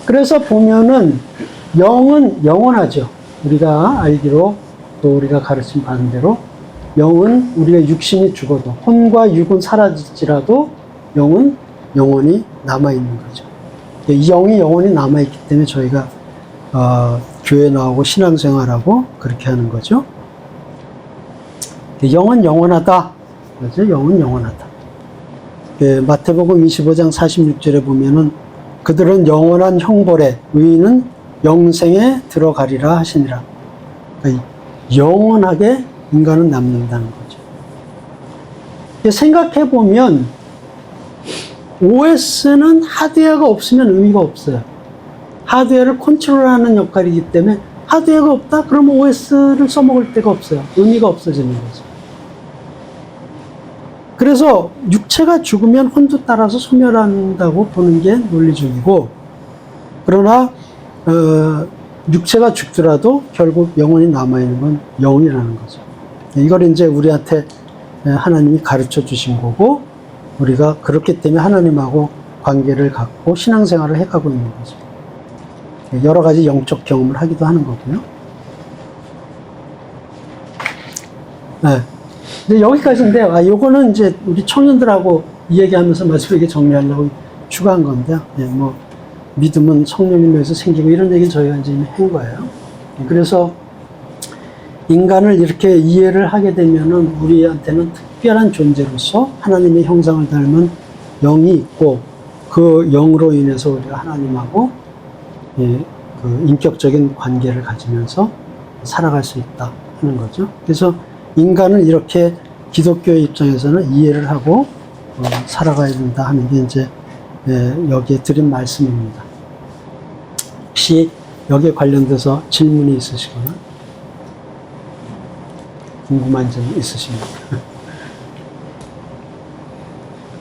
[SPEAKER 1] 그래서 보면은 영은 영원하죠. 우리가 알기로 또 우리가 가르침 받은 대로 영은 우리가 육신이 죽어도 혼과 육은 사라질지라도 영은 영원히 남아있는 거죠. 이 영이 영원히 남아있기 때문에 저희가 교회 나오고 신앙생활하고 그렇게 하는 거죠. 영은 영원하다. 그죠? 영은 영원하다. 마태복음 25장 46절에 보면은 그들은 영원한 형벌에 의인은 영생에 들어가리라 하시니라. 그러니까 영원하게 인간은 남는다는 거죠. 생각해 보면 OS는 하드웨어가 없으면 의미가 없어요. 하드웨어를 컨트롤하는 역할이기 때문에 하드웨어가 없다? 그러면 OS를 써먹을 데가 없어요. 의미가 없어지는 거죠. 그래서 육체가 죽으면 혼도 따라서 소멸한다고 보는 게 논리적이고, 그러나 육체가 죽더라도 결국 영원히 남아있는 건 영이라는 거죠. 이걸 이제 우리한테 하나님이 가르쳐 주신 거고, 우리가 그렇기 때문에 하나님하고 관계를 갖고 신앙생활을 해가고 있는 거죠. 여러 가지 영적 경험을 하기도 하는 거고요. 네. 이제 여기까지인데, 요거는 이제 우리 청년들하고 이 얘기하면서 마지막에 정리하려고 추가한 건데요. 뭐, 믿음은 성령님 에서 생기고 이런 얘기는 저희가 이제 이미 한 거예요. 그래서 인간을 이렇게 이해를 하게 되면은 우리한테는 특별한 존재로서 하나님의 형상을 닮은 영이 있고, 그 영으로 인해서 우리가 하나님하고 그 인격적인 관계를 가지면서 살아갈 수 있다 하는 거죠. 그래서 인간을 이렇게 기독교의 입장에서는 이해를 하고 살아가야 된다 하는 게 이제 여기에 드린 말씀입니다. 혹시 여기에 관련돼서 질문이 있으시거나 궁금한 점 있으십니까?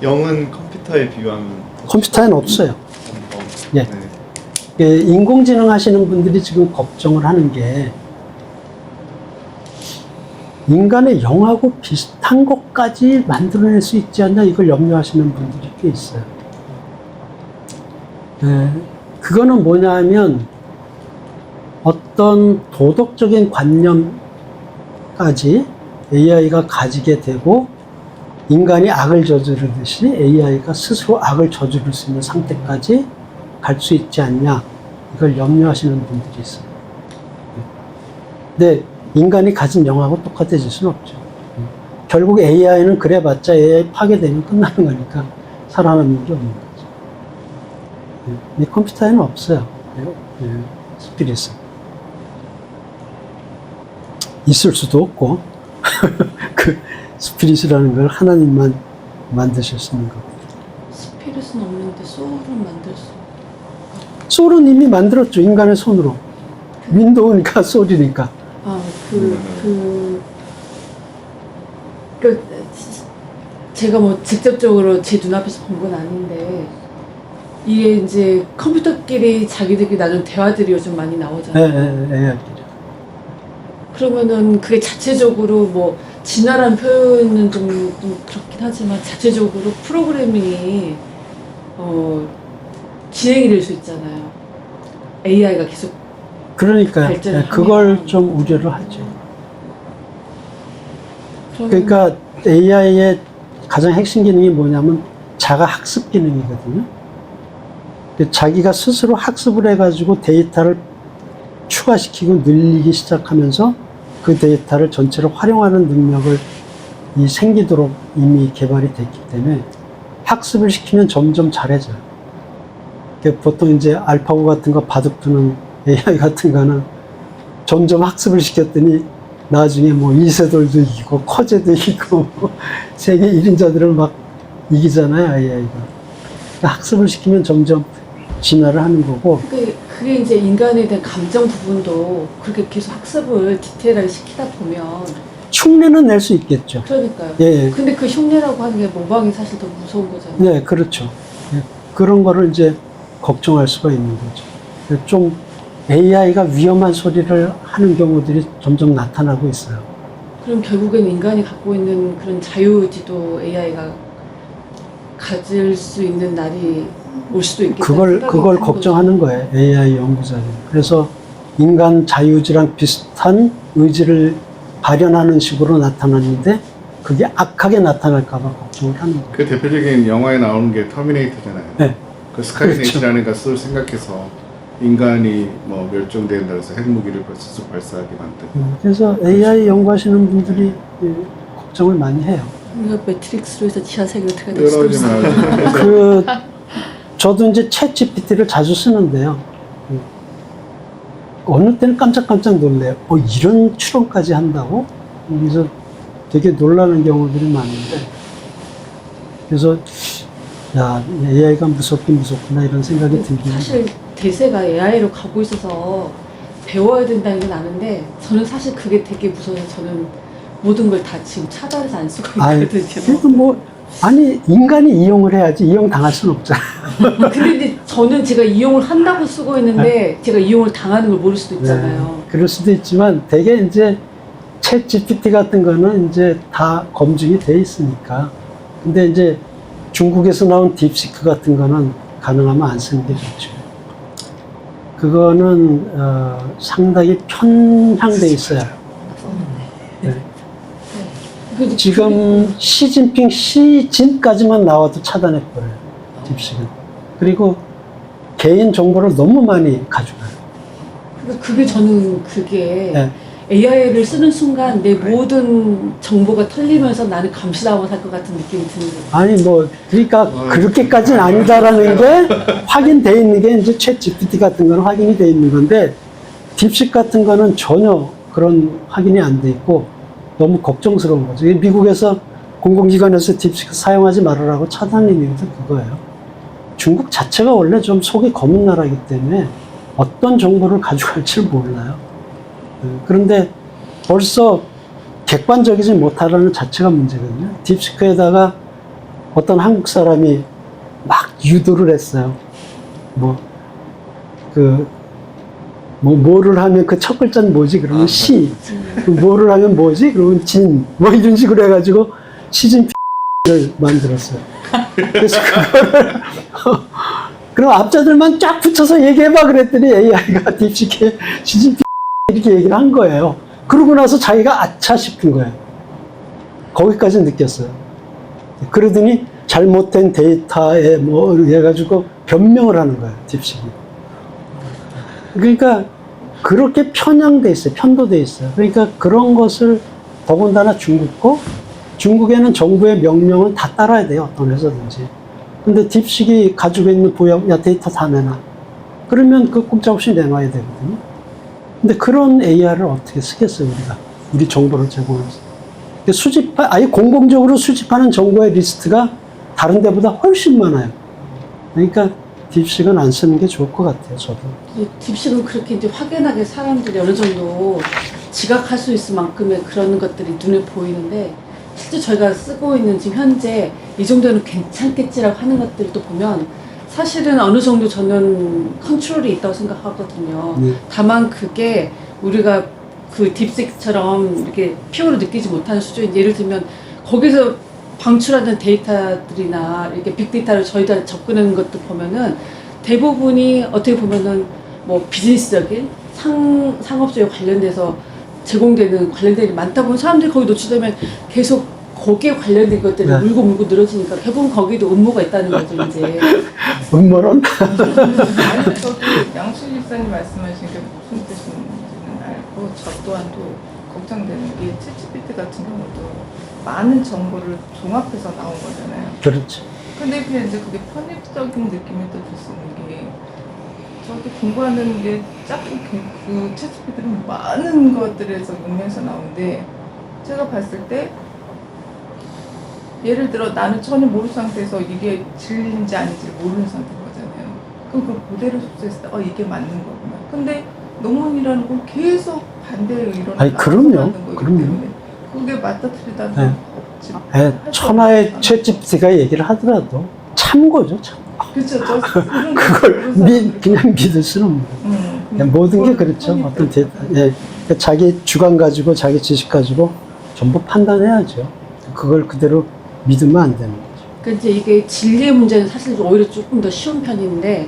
[SPEAKER 5] 영은 컴퓨터에 비유하면
[SPEAKER 1] 컴퓨터에는 없어요. 예.
[SPEAKER 5] 네.
[SPEAKER 1] 인공지능 하시는 분들이 지금 걱정을 하는 게 인간의 영하고 비슷한 것까지 만들어낼 수 있지 않냐, 이걸 염려하시는 분들이 꽤 있어요. 그거는 뭐냐 하면 어떤 도덕적인 관념까지 AI가 가지게 되고 인간이 악을 저지르듯이 AI가 스스로 악을 저지를 수 있는 상태까지 갈 수 있지 않냐, 이걸 염려하시는 분들이 있어요. 근데 인간이 가진 영하고 똑같아질 수는 없죠. 결국 AI는 그래봤자 AI 파괴되면 끝나는 거니까 살아남는 게 없는 거죠. 이 컴퓨터에는 없어요. 스피릿은. 있을 수도 없고, 그 스피릿이라는 걸 하나님만 만드실 수 있는 거거든요.
[SPEAKER 2] 스피릿은 없는데 소울은 만들 수.
[SPEAKER 1] 소울은 이미 만들었죠. 인간의 손으로. 윈도우니까 소울이니까.
[SPEAKER 2] 제가 뭐 직접적으로 제 눈앞에서 본 건 아닌데, 이게 이제 컴퓨터끼리 자기들끼리 나눈 대화들이 요즘 많이 나오잖아요.
[SPEAKER 1] AI끼리.
[SPEAKER 2] 그러면은 그게 자체적으로 뭐 진화란 표현은 좀 그렇긴 하지만 자체적으로 프로그래밍이 진행이 될 수 있잖아요. AI가 계속.
[SPEAKER 1] 그러니까 그걸 좀 우려를 하죠. 그러니까 AI의 가장 핵심 기능이 뭐냐면 자가 학습 기능이거든요. 자기가 스스로 학습을 해가지고 데이터를 추가시키고 늘리기 시작하면서 그 데이터를 전체로 활용하는 능력을 생기도록 이미 개발이 됐기 때문에 학습을 시키면 점점 잘해져요. 보통 이제 알파고 같은 거 바둑두는 AI 같은 거는 점점 학습을 시켰더니 나중에 뭐 이세돌도 이기고 커제도 이기고 세계 1인자들을 막 이기잖아요, AI가. 학습을 시키면 점점 진화를 하는 거고.
[SPEAKER 2] 그게 이제 인간에 대한 감정 부분도 그렇게 계속 학습을 디테일하게 시키다 보면
[SPEAKER 1] 흉내는 낼 수 있겠죠.
[SPEAKER 2] 그러니까요.
[SPEAKER 1] 예, 예.
[SPEAKER 2] 근데 그 흉내라고 하는 게 모방이 사실 더 무서운 거잖아요.
[SPEAKER 1] 네, 그렇죠. 예, 그런 거를 이제 걱정할 수가 있는 거죠. 좀 AI가 위험한 소리를 하는 경우들이 점점 나타나고 있어요.
[SPEAKER 2] 그럼 결국엔 인간이 갖고 있는 그런 자유의지도 AI가 가질 수 있는 날이 올 수도 있겠다.
[SPEAKER 1] 그걸 걱정하는 거예요. AI 연구자들. 그래서 인간 자유의지랑 비슷한 의지를 발현하는 식으로 나타났는데 그게 악하게 나타날까 봐 걱정을 하는 거예요.
[SPEAKER 3] 그 대표적인 영화에 나오는 게 터미네이터잖아요.
[SPEAKER 1] 네.
[SPEAKER 3] 그 스카이넷이라는 것을 생각해서 인간이 뭐 멸종된다 해서 핵무기를 스스로 발사하게 만든.
[SPEAKER 1] 그래서 AI 연구하시는 분들이 걱정을 많이 해요.
[SPEAKER 2] 우리가 매트릭스로 해서 지하 세계로 들어가야
[SPEAKER 3] 여러 가지
[SPEAKER 2] 있어요.
[SPEAKER 3] 나오죠.
[SPEAKER 1] 그 저도 이제 챗 GPT를 자주 쓰는데요. 어느 때는 깜짝깜짝 놀래요. 이런 추론까지 한다고? 그래서 되게 놀라는 경우들이 많은데, 그래서 야, AI가 무섭긴 무섭구나 이런 생각이 들긴 해요.
[SPEAKER 2] 사실 대세가 AI로 가고 있어서 배워야 된다는 건 아는데 저는 사실 그게 되게 무서워서 저는 모든 걸 다 지금 차단해서 안 쓰고 있거든요.
[SPEAKER 1] 그래도 뭐 아니 인간이 이용을 해야지 이용 당할 수는 없잖아.
[SPEAKER 2] 근데 이제 저는 제가 이용을 한다고 쓰고 있는데 제가 이용을 당하는 걸 모를 수도 있잖아요.
[SPEAKER 1] 네, 그럴 수도 있지만 되게 이제 챗 GPT 같은 거는 이제 다 검증이 돼 있으니까. 근데 이제 중국에서 나온 딥시크 같은 거는 가능하면 안 쓰는 게 좋죠. 그거는 상당히 편향돼 있어요. 네.
[SPEAKER 2] 그
[SPEAKER 1] 지금 시진핑 시진까지만 나와도 차단해버려요. 딥시크는. 그리고 개인 정보를 너무 많이 가져가요.
[SPEAKER 2] 그게 저는 그게
[SPEAKER 1] 네.
[SPEAKER 2] AI를 쓰는 순간 내 모든 정보가 털리면서 나는 감시당하고 살 것 같은 느낌이 드는 거예요.
[SPEAKER 1] 아니 뭐 그러니까 그렇게까지는 아니다라는 게 확인돼 있는 게 이제 챗 GPT 같은 거는 확인이 돼 있는 건데 딥식 같은 거는 전혀 그런 확인이 안 돼 있고 너무 걱정스러운 거죠. 미국에서 공공기관에서 딥식 사용하지 말으라고 차단한 이유도 그거예요. 중국 자체가 원래 좀 속이 검은 나라이기 때문에 어떤 정보를 가져갈지 몰라요. 그런데 벌써 객관적이지 못하다는 자체가 문제거든요. 딥시크에다가 어떤 한국 사람이 막 유도를 했어요. 뭐를 하면 그 첫 글자는 뭐지? 그러면 시. 뭐를 하면 뭐지? 그러면 진. 뭐 이런 식으로 해가지고 시진핑을 만들었어요. 그래서 그거를 그럼 앞자들만 쫙 붙여서 얘기해봐 그랬더니 AI가 딥시크에 시진핑 이렇게 얘기를 한 거예요. 그러고 나서 자기가 아차 싶은 거예요. 거기까지 느꼈어요. 그러더니 잘못된 데이터에 뭐 해가지고 변명을 하는 거예요. 딥식이. 그러니까 그렇게 편향돼 있어요. 편도돼 있어요. 그러니까 그런 것을 더군다나 중국에는 정부의 명령은 다 따라야 돼요. 어떤 회사든지. 근데 딥식이 가지고 있는 야 데이터 다 내놔. 그러면 그 꼼짝없이 내놔야 되거든요. 근데 그런 AI를 어떻게 쓰겠어요, 우리가? 우리 정보를 제공해서. 아예 공공적으로 수집하는 정보의 리스트가 다른 데보다 훨씬 많아요. 그러니까 딥식은 안 쓰는 게 좋을 것 같아요, 저도.
[SPEAKER 2] 딥식은 그렇게 이제 확연하게 사람들이 어느 정도 지각할 수 있을 만큼의 그런 것들이 눈에 보이는데, 실제 저희가 쓰고 있는 지금 현재 이 정도는 괜찮겠지라고 하는 것들도 보면 사실은 어느 정도 저는 컨트롤이 있다고 생각하거든요. 다만 그게 우리가 그 딥식처럼 이렇게 피부로 느끼지 못하는 수준, 예를 들면 거기서 방출하는 데이터들이나 이렇게 빅데이터를 저희가 접근하는 것도 보면은 대부분이 어떻게 보면은 뭐 비즈니스적인 상업적인 관련돼서 제공되는 관련된 일이 많다 보면 사람들이 거기 노출되면 계속 거기에 관련된 것들이 물고 늘어지니까 결국은 거기도 음모가 있다는 거죠, 이제.
[SPEAKER 1] 음모론?
[SPEAKER 6] 아니, 저도 양순 집사님 말씀하신 게 무슨 뜻인지는 알고 저 또한도 걱정되는 게 챗GPT 같은 경우도 많은 정보를 종합해서 나온 거잖아요.
[SPEAKER 1] 그렇죠.
[SPEAKER 6] 근데 그냥 이제 그게 편입적인 느낌이 또 들 수 있는 게 저도 공부하는 게 자꾸 그 챗GPT는 많은 것들에서 용면서 나오는데 제가 봤을 때 예를 들어 나는 전혀 모르는 상태에서 이게 진리인지 아닌지 모르는 상태인 거잖아요. 그럼 그 그대로 숙제했을 때 이게 맞는 거구나. 근데 논문이라는 건 계속 반대의 이론을
[SPEAKER 1] 아니, 그럼요. 그럼요.
[SPEAKER 6] 그게 맞다 틀리다
[SPEAKER 1] 네.
[SPEAKER 6] 없지.
[SPEAKER 1] 천하의 챗GPT가 얘기를 하더라도 참고죠, 참.
[SPEAKER 6] 그렇죠.
[SPEAKER 1] 그걸 그냥 믿을 수는 없는. 모든 게 그렇죠. 어떤 자기 주관 가지고 자기 지식 가지고 전부 판단해야죠. 그걸 그대로 믿으면 안 되는 거죠.
[SPEAKER 2] 그러니까 이제 이게 진리의 문제는 사실 오히려 조금 더 쉬운 편인데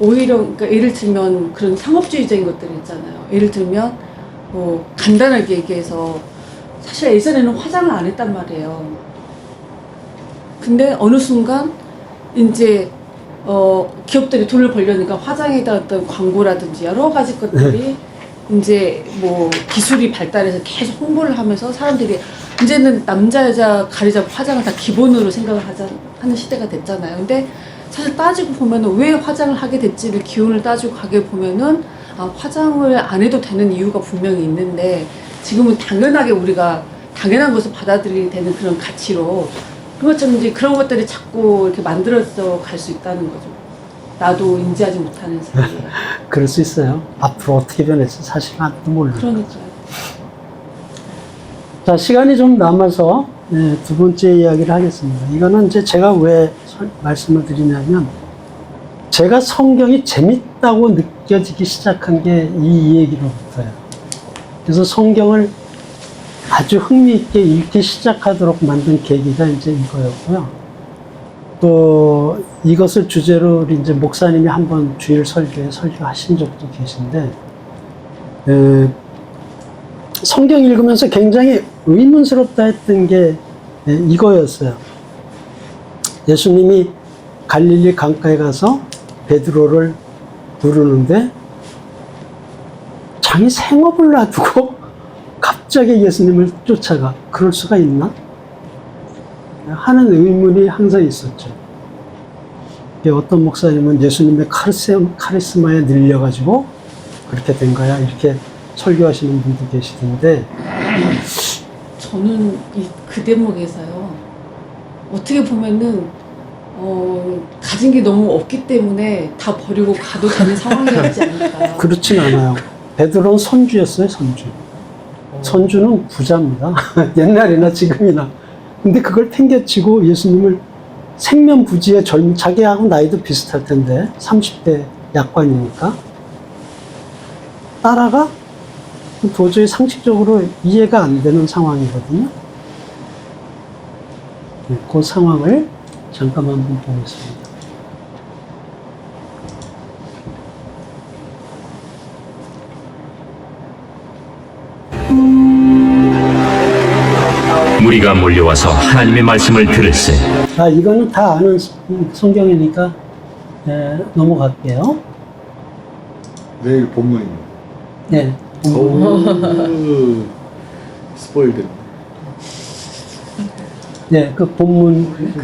[SPEAKER 2] 오히려 그러니까 예를 들면 그런 상업주의적인 것들 있잖아요. 예를 들면 뭐 간단하게 얘기해서 사실 예전에는 화장을 안 했단 말이에요. 근데 어느 순간 이제 기업들이 돈을 벌려니까 화장에다 어떤 광고라든지 여러 가지 것들이 이제 뭐 기술이 발달해서 계속 홍보를 하면서 사람들이 이제는 남자 여자 가리지 않고 화장을 다 기본으로 생각을 하는 시대가 됐잖아요. 근데 사실 따지고 보면은 왜 화장을 하게 됐지를 기운을 따지고 가게 보면은 화장을 안 해도 되는 이유가 분명히 있는데 지금은 당연하게 우리가 당연한 것을 받아들이게 되는 그런 가치로 그것처럼 이제 그런 것들이 자꾸 이렇게 만들어져 갈 수 있다는 거죠. 나도 인지하지 못하는 사이에.
[SPEAKER 1] 그럴 수 있어요. 앞으로 어떻게 변할지 사실 아무도 몰라요.
[SPEAKER 2] 그러니까요.
[SPEAKER 1] 자, 시간이 좀 남아서 두 번째 이야기를 하겠습니다. 이거는 이제 제가 왜 말씀을 드리냐면 제가 성경이 재밌다고 느껴지기 시작한 게 이 얘기로부터예요. 그래서 성경을 아주 흥미있게 읽기 시작하도록 만든 계기가 이제 이거였고요. 또 이것을 주제로 우리 이제 목사님이 한번 주일 설교에 설교하신 적도 계신데, 성경 읽으면서 굉장히 의문스럽다 했던 게 이거였어요. 예수님이 갈릴리 강가에 가서 베드로를 부르는데 자기 생업을 놔두고 갑자기 예수님을 쫓아가. 그럴 수가 있나? 하는 의문이 항상 있었죠. 어떤 목사님은 예수님의 카리스마에 늘려가지고 그렇게 된 거야. 이렇게 설교하시는 분도 계시던데.
[SPEAKER 2] 저는 그 대목에서요. 어떻게 보면은 가진 게 너무 없기 때문에 다 버리고 가도 되는 상황이었지 않을까.
[SPEAKER 1] 그렇진 않아요. 베드로는 선주였어요, 선주. 선주는 부자입니다. 옛날이나 지금이나. 근데 그걸 팽개치고 예수님을 생면부지의 자기하고 나이도 비슷할 텐데 30대 약관이니까 따라가 도저히 상식적으로 이해가 안 되는 상황이거든요. 그 상황을 잠깐 한번 보겠습니다.
[SPEAKER 7] 무리가 몰려와서 하나님의 말씀을 들을세.
[SPEAKER 1] 이거는 다 아는 성경이니까 넘어갈게요.
[SPEAKER 3] 내일 본문입니다.
[SPEAKER 1] 네.
[SPEAKER 3] 스포일드.
[SPEAKER 1] 네, 그 본문.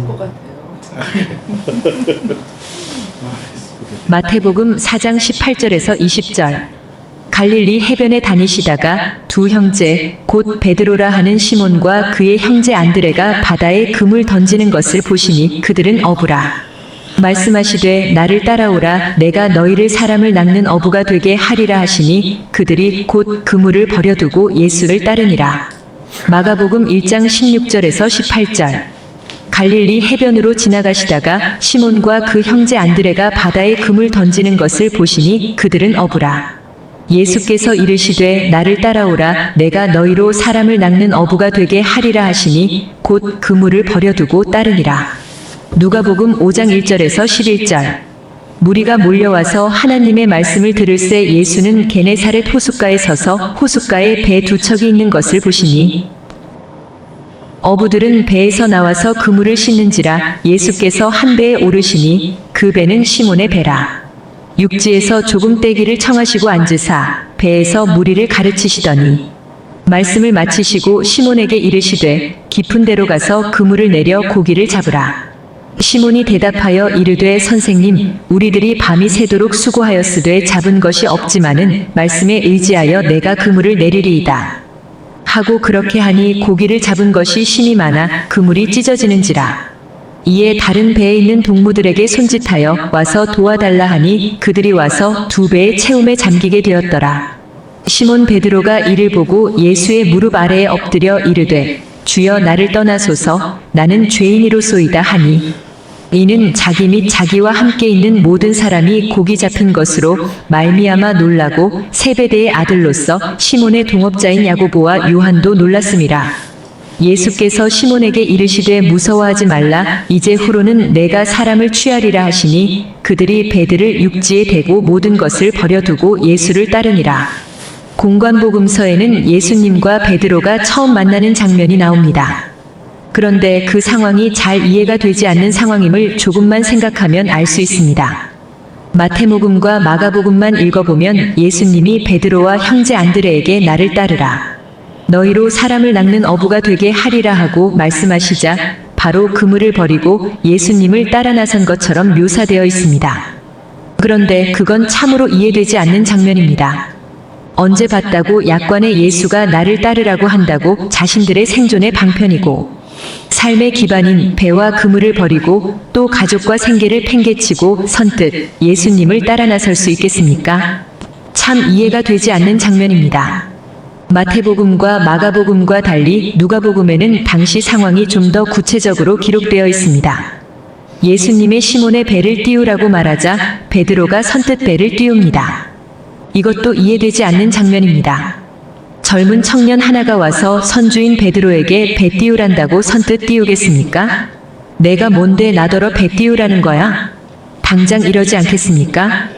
[SPEAKER 2] 것 같아요.
[SPEAKER 8] 마태복음 4장 18절에서 20절. 갈릴리 해변에 다니시다가 두 형제 곧 베드로라 하는 시몬과 그의 형제 안드레가 바다에 그물 던지는 것을 보시니 그들은 어부라. 말씀하시되 나를 따라오라 내가 너희를 사람을 낚는 어부가 되게 하리라 하시니 그들이 곧 그물을 버려두고 예수를 따르니라. 마가복음 1장 16절에서 18절. 갈릴리 해변으로 지나가시다가 시몬과 그 형제 안드레가 바다에 그물 던지는 것을 보시니 그들은 어부라. 예수께서 이르시되 나를 따라오라 내가 너희로 사람을 낚는 어부가 되게 하리라 하시니 곧 그물을 버려두고 따르니라. 누가복음 5장 1절에서 11절. 무리가 몰려와서 하나님의 말씀을 들을새 예수는 게네사렛 호숫가에 서서 호숫가에 배 두 척이 있는 것을 보시니 어부들은 배에서 나와서 그물을 씻는지라. 예수께서 한 배에 오르시니 그 배는 시몬의 배라. 육지에서 조금 떼기를 청하시고 앉으사 배에서 무리를 가르치시더니 말씀을 마치시고 시몬에게 이르시되 깊은 데로 가서 그물을 내려 고기를 잡으라. 시몬이 대답하여 이르되 선생님 우리들이 밤이 새도록 수고하였으되 잡은 것이 없지만은 말씀에 의지하여 내가 그물을 내리리이다 하고 그렇게 하니 고기를 잡은 것이 심히 많아 그물이 찢어지는지라. 이에 다른 배에 있는 동무들에게 손짓하여 와서 도와달라 하니 그들이 와서 두 배의 채움에 잠기게 되었더라. 시몬 베드로가 이를 보고 예수의 무릎 아래에 엎드려 이르되 주여 나를 떠나소서 나는 죄인이로소이다 하니 이는 자기 및 자기와 함께 있는 모든 사람이 고기 잡힌 것으로 말미암아 놀라고 세베대의 아들로서 시몬의 동업자인 야고보와 요한도 놀랐음이라. 예수께서 시몬에게 이르시되 무서워하지 말라 이제 후로는 내가 사람을 취하리라 하시니 그들이 배들을 육지에 대고 모든 것을 버려두고 예수를 따르니라. 공관복음서에는 예수님과 베드로가 처음 만나는 장면이 나옵니다. 그런데 그 상황이 잘 이해가 되지 않는 상황임을 조금만 생각하면 알 수 있습니다. 마태복음과 마가복음만 읽어보면 예수님이 베드로와 형제 안드레에게 나를 따르라. 너희로 사람을 낚는 어부가 되게 하리라 하고 말씀하시자 바로 그물을 버리고 예수님을 따라 나선 것처럼 묘사되어 있습니다. 그런데 그건 참으로 이해되지 않는 장면입니다. 언제 봤다고 약관에 예수가 나를 따르라고 한다고 자신들의 생존의 방편이고 삶의 기반인 배와 그물을 버리고 또 가족과 생계를 팽개치고 선뜻 예수님을 따라 나설 수 있겠습니까? 참 이해가 되지 않는 장면입니다. 마태복음과 마가복음과 달리 누가복음에는 당시 상황이 좀 더 구체적으로 기록되어 있습니다. 예수님의 시몬의 배를 띄우라고 말하자 베드로가 선뜻 배를 띄웁니다. 이것도 이해되지 않는 장면입니다. 젊은 청년 하나가 와서 선주인 베드로에게 배 띄우란다고 선뜻 띄우겠습니까? 내가 뭔데 나더러 배 띄우라는 거야? 당장 이러지 않겠습니까?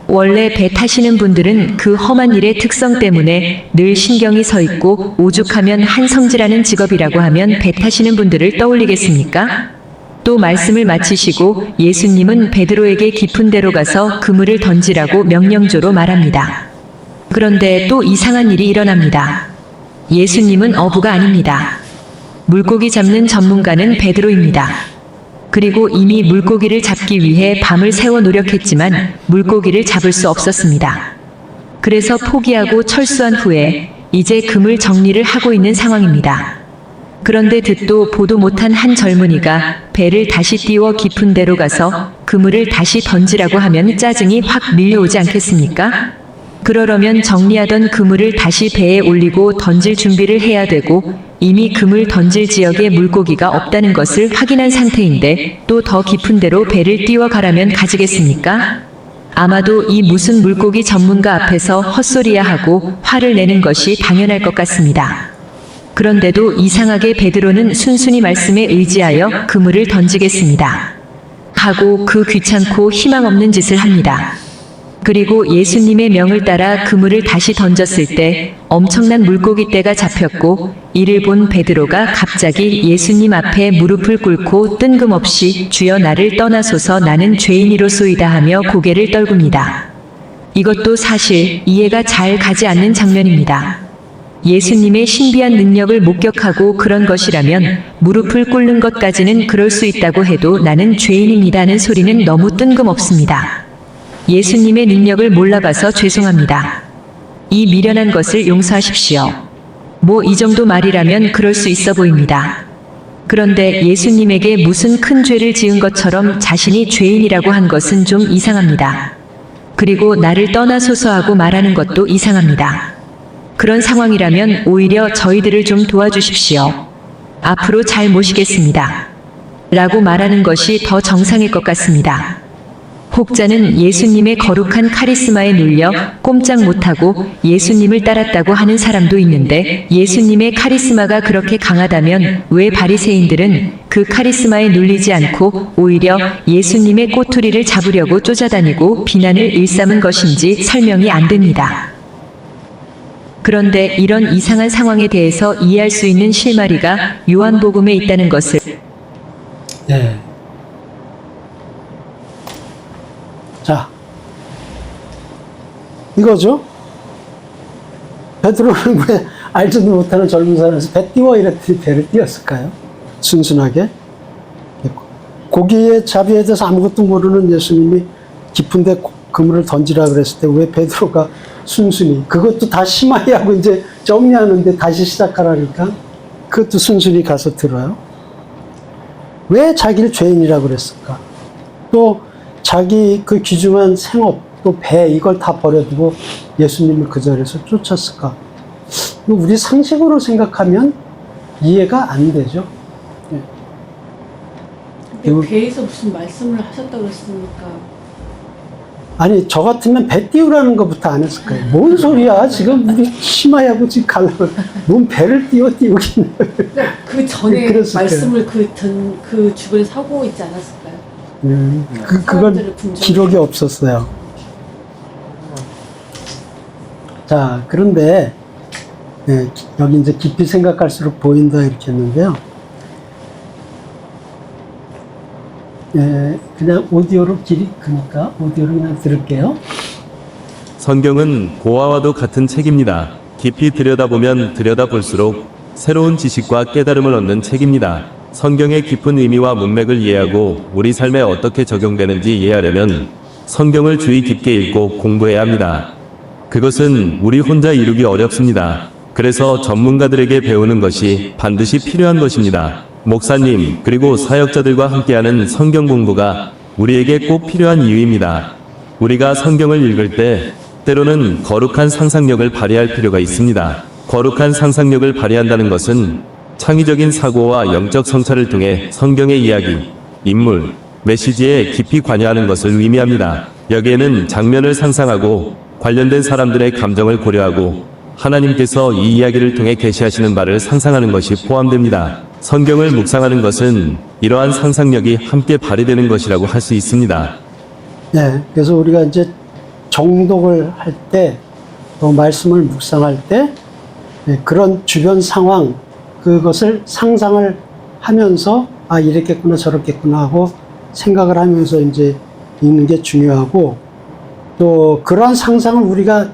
[SPEAKER 8] 원래 배 타시는 분들은 그 험한 일의 특성 때문에 늘 신경이 서 있고 오죽하면 한성지라는 직업이라고 하면 배 타시는 분들을 떠올리겠습니까? 또 말씀을 마치시고 예수님은 베드로에게 깊은 데로 가서 그물을 던지라고 명령조로 말합니다. 그런데 또 이상한 일이 일어납니다. 예수님은 어부가 아닙니다. 물고기 잡는 전문가는 베드로입니다. 그리고 이미 물고기를 잡기 위해 밤을 새워 노력했지만 물고기를 잡을 수 없었습니다. 그래서 포기하고 철수한 후에 이제 그물 정리를 하고 있는 상황입니다. 그런데 듣도 보도 못한 한 젊은이가 배를 다시 띄워 깊은 데로 가서 그물을 다시 던지라고 하면 짜증이 확 밀려오지 않겠습니까? 그러려면 정리하던 그물을 다시 배에 올리고 던질 준비를 해야 되고 이미 그물 던질 지역에 물고기가 없다는 것을 확인한 상태인데 또 더 깊은 데로 배를 띄워 가라면 가지겠습니까? 아마도 이 무슨 물고기 전문가 앞에서 헛소리야 하고 화를 내는 것이 당연할 것 같습니다. 그런데도 이상하게 베드로는 순순히 말씀에 의지하여 그물을 던지겠습니다. 하고 그 귀찮고 희망 없는 짓을 합니다. 그리고 예수님의 명을 따라 그물을 다시 던졌을 때 엄청난 물고기 떼가 잡혔고 이를 본 베드로가 갑자기 예수님 앞에 무릎을 꿇고 뜬금없이 주여 나를 떠나소서 나는 죄인이로소이다 하며 고개를 떨굽니다. 이것도 사실 이해가 잘 가지 않는 장면입니다. 예수님의 신비한 능력을 목격하고 그런 것이라면 무릎을 꿇는 것까지는 그럴 수 있다고 해도 나는 죄인입니다는 소리는 너무 뜬금없습니다. 예수님의 능력을 몰라봐서 죄송합니다. 이 미련한 것을 용서하십시오. 뭐 이 정도 말이라면 그럴 수 있어 보입니다. 그런데 예수님에게 무슨 큰 죄를 지은 것처럼 자신이 죄인이라고 한 것은 좀 이상합니다. 그리고 나를 떠나소서 하고 말하는 것도 이상합니다. 그런 상황이라면 오히려 저희들을 좀 도와주십시오. 앞으로 잘 모시겠습니다. 라고 말하는 것이 더 정상일 것 같습니다. 혹자는 예수님의 거룩한 카리스마에 눌려 꼼짝 못하고 예수님을 따랐다고 하는 사람도 있는데 예수님의 카리스마가 그렇게 강하다면 왜 바리새인들은 그 카리스마에 눌리지 않고 오히려 예수님의 꼬투리를 잡으려고 쫓아다니고 비난을 일삼은 것인지 설명이 안 됩니다. 그런데 이런 이상한 상황에 대해서 이해할 수 있는 실마리가 요한복음에 있다는 것을
[SPEAKER 1] 네. 자, 이거죠. 베드로는 왜 알지도 못하는 젊은 사람에서 배 띄워 이랬더니 배를 띄웠을까요? 순순하게. 고기의 자비에 대해서 아무것도 모르는 예수님이 깊은데 그물을 던지라 그랬을 때 왜 베드로가 순순히 그것도 다 심하게 하고 이제 정리하는데 다시 시작하라니까 그것도 순순히 가서 들어요. 왜 자기를 죄인이라고 그랬을까? 또 자기 그 귀중한 생업, 또 배 이걸 다 버려두고 예수님을 그 자리에서 쫓았을까? 우리 상식으로 생각하면 이해가 안 되죠.
[SPEAKER 2] 근데 배에서 무슨 말씀을 하셨다고 그랬으니까
[SPEAKER 1] 아니 저 같으면 배 띄우라는 것부터 안 했을 거예요. 뭔 소리야? 지금 우리 심하야고 지금 가려면 뭔 배를 띄우긴.
[SPEAKER 2] 그 전에
[SPEAKER 1] 그랬을
[SPEAKER 2] 말씀을 그 주변에 서고 있지 않았을까요?
[SPEAKER 1] 그건
[SPEAKER 2] 사람들을 분석해.
[SPEAKER 1] 기록이 없었어요. 자, 그런데 여기 이제 깊이 생각할수록 보인다 이렇게 했는데요. 그냥 오디오로 길이 크니까 오디오로 그냥 들을게요.
[SPEAKER 9] 성경은 고아와도 같은 책입니다. 깊이 들여다보면 들여다볼수록 새로운 지식과 깨달음을 얻는 책입니다. 성경의 깊은 의미와 문맥을 이해하고 우리 삶에 어떻게 적용되는지 이해하려면 성경을 주의 깊게 읽고 공부해야 합니다. 그것은 우리 혼자 이루기 어렵습니다. 그래서 전문가들에게 배우는 것이 반드시 필요한 것입니다. 목사님, 그리고 사역자들과 함께하는 성경 공부가 우리에게 꼭 필요한 이유입니다. 우리가 성경을 읽을 때 때로는 거룩한 상상력을 발휘할 필요가 있습니다. 거룩한 상상력을 발휘한다는 것은 창의적인 사고와 영적 성찰을 통해 성경의 이야기, 인물, 메시지에 깊이 관여하는 것을 의미합니다. 여기에는 장면을 상상하고 관련된 사람들의 감정을 고려하고 하나님께서 이 이야기를 통해 계시하시는 바를 상상하는 것이 포함됩니다. 성경을 묵상하는 것은 이러한 상상력이 함께 발휘되는 것이라고 할 수 있습니다.
[SPEAKER 1] 네, 그래서 우리가 이제 정독을 할 때, 또 말씀을 묵상할 때, 그런 주변 상황, 그것을 상상을 하면서, 아, 이랬겠구나, 저랬겠구나 하고 생각을 하면서 이제 읽는 게 중요하고, 또 그러한 상상을 우리가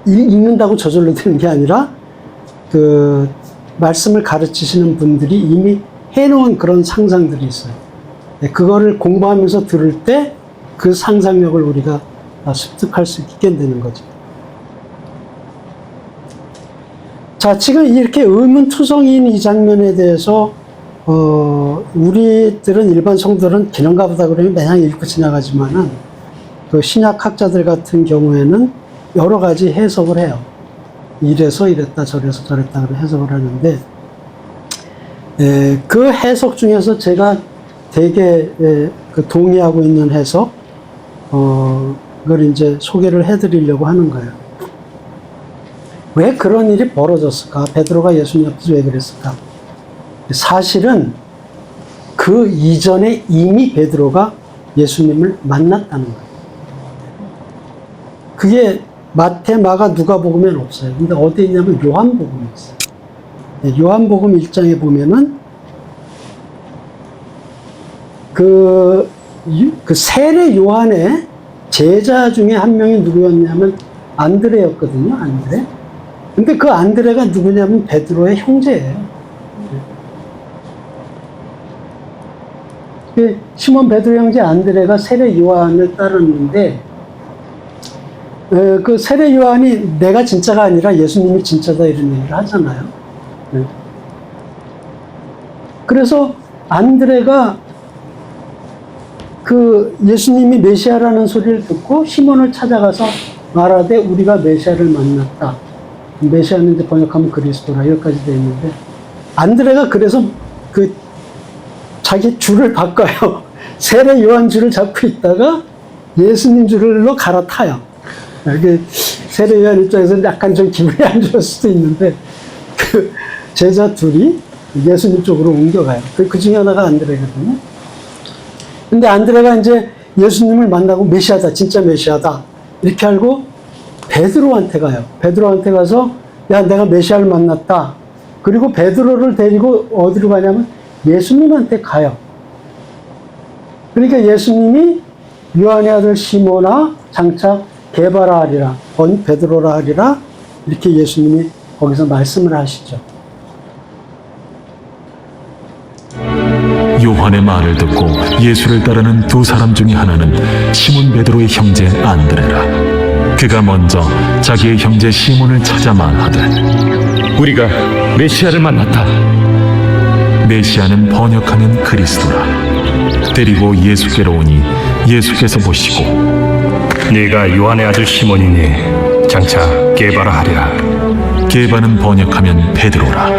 [SPEAKER 1] 읽는다고 저절로 되는 게 아니라, 그 말씀을 가르치시는 분들이 이미 해놓은 그런 상상들이 있어요. 그거를 공부하면서 들을 때 그 상상력을 우리가 습득할 수 있게 되는 거죠. 자, 지금 이렇게 의문투성이인 이 장면에 대해서 우리들은 일반 성도들은 기는가 보다 그러면 그냥 읽고 지나가지만은 그 신약학자들 같은 경우에는 여러 가지 해석을 해요. 이래서 이랬다 저래서 저랬다 그런 해석을 하는데 그 해석 중에서 제가 되게 그 동의하고 있는 해석 그걸 이제 소개를 해드리려고 하는 거예요. 왜 그런 일이 벌어졌을까? 베드로가 예수님 앞에서 왜 그랬을까? 사실은 그 이전에 이미 베드로가 예수님을 만났다는 거예요. 그게 마태, 마가, 누가복음에는 없어요. 근데 어디에 있냐면 요한복음에 있어요. 요한복음 1장에 보면은 그 세례 요한의 제자 중에 한 명이 누구였냐면 안드레였거든요. 안드레. 근데 그 안드레가 누구냐면 베드로의 형제예요. 시몬 베드로 형제 안드레가 세례 요한을 따랐는데 그 세례 요한이 내가 진짜가 아니라 예수님이 진짜다 이런 얘기를 하잖아요. 그래서 안드레가 그 예수님이 메시아라는 소리를 듣고 시몬을 찾아가서 말하되 우리가 메시아를 만났다. 메시아는 이제 번역하면 그리스도라 여기까지 되어 있는데 안드레가 그래서 그 자기 줄을 바꿔요. 세례 요한 줄을 잡고 있다가 예수님 줄로 갈아타요. 이게 세례 요한 입장에서는 약간 좀 기분이 안 좋을 수도 있는데 그 제자 둘이 예수님 쪽으로 옮겨가요. 그 중에 하나가 안드레거든요. 근데 안드레가 이제 예수님을 만나고 메시아다, 진짜 메시아다 이렇게 알고 베드로한테 가요. 베드로한테 가서 야 내가 메시아를 만났다. 그리고 베드로를 데리고 어디로 가냐면 예수님한테 가요. 그러니까 예수님이 요한의 아들 시몬아 장차 게바라 하리라, 베드로라 하리라 이렇게 예수님이 거기서 말씀을 하시죠.
[SPEAKER 7] 요한의 말을 듣고 예수를 따르는 두 사람 중에 하나는 시몬 베드로의 형제 안드레라. 그가 먼저 자기의 형제 시몬을 찾아 말하되 우리가 메시아를 만났다. 메시아는 번역하면 그리스도라. 데리고 예수께로 오니 예수께서 보시고 네가 요한의 아들 시몬이니 장차 게바라 하리라. 게바는 번역하면 베드로라.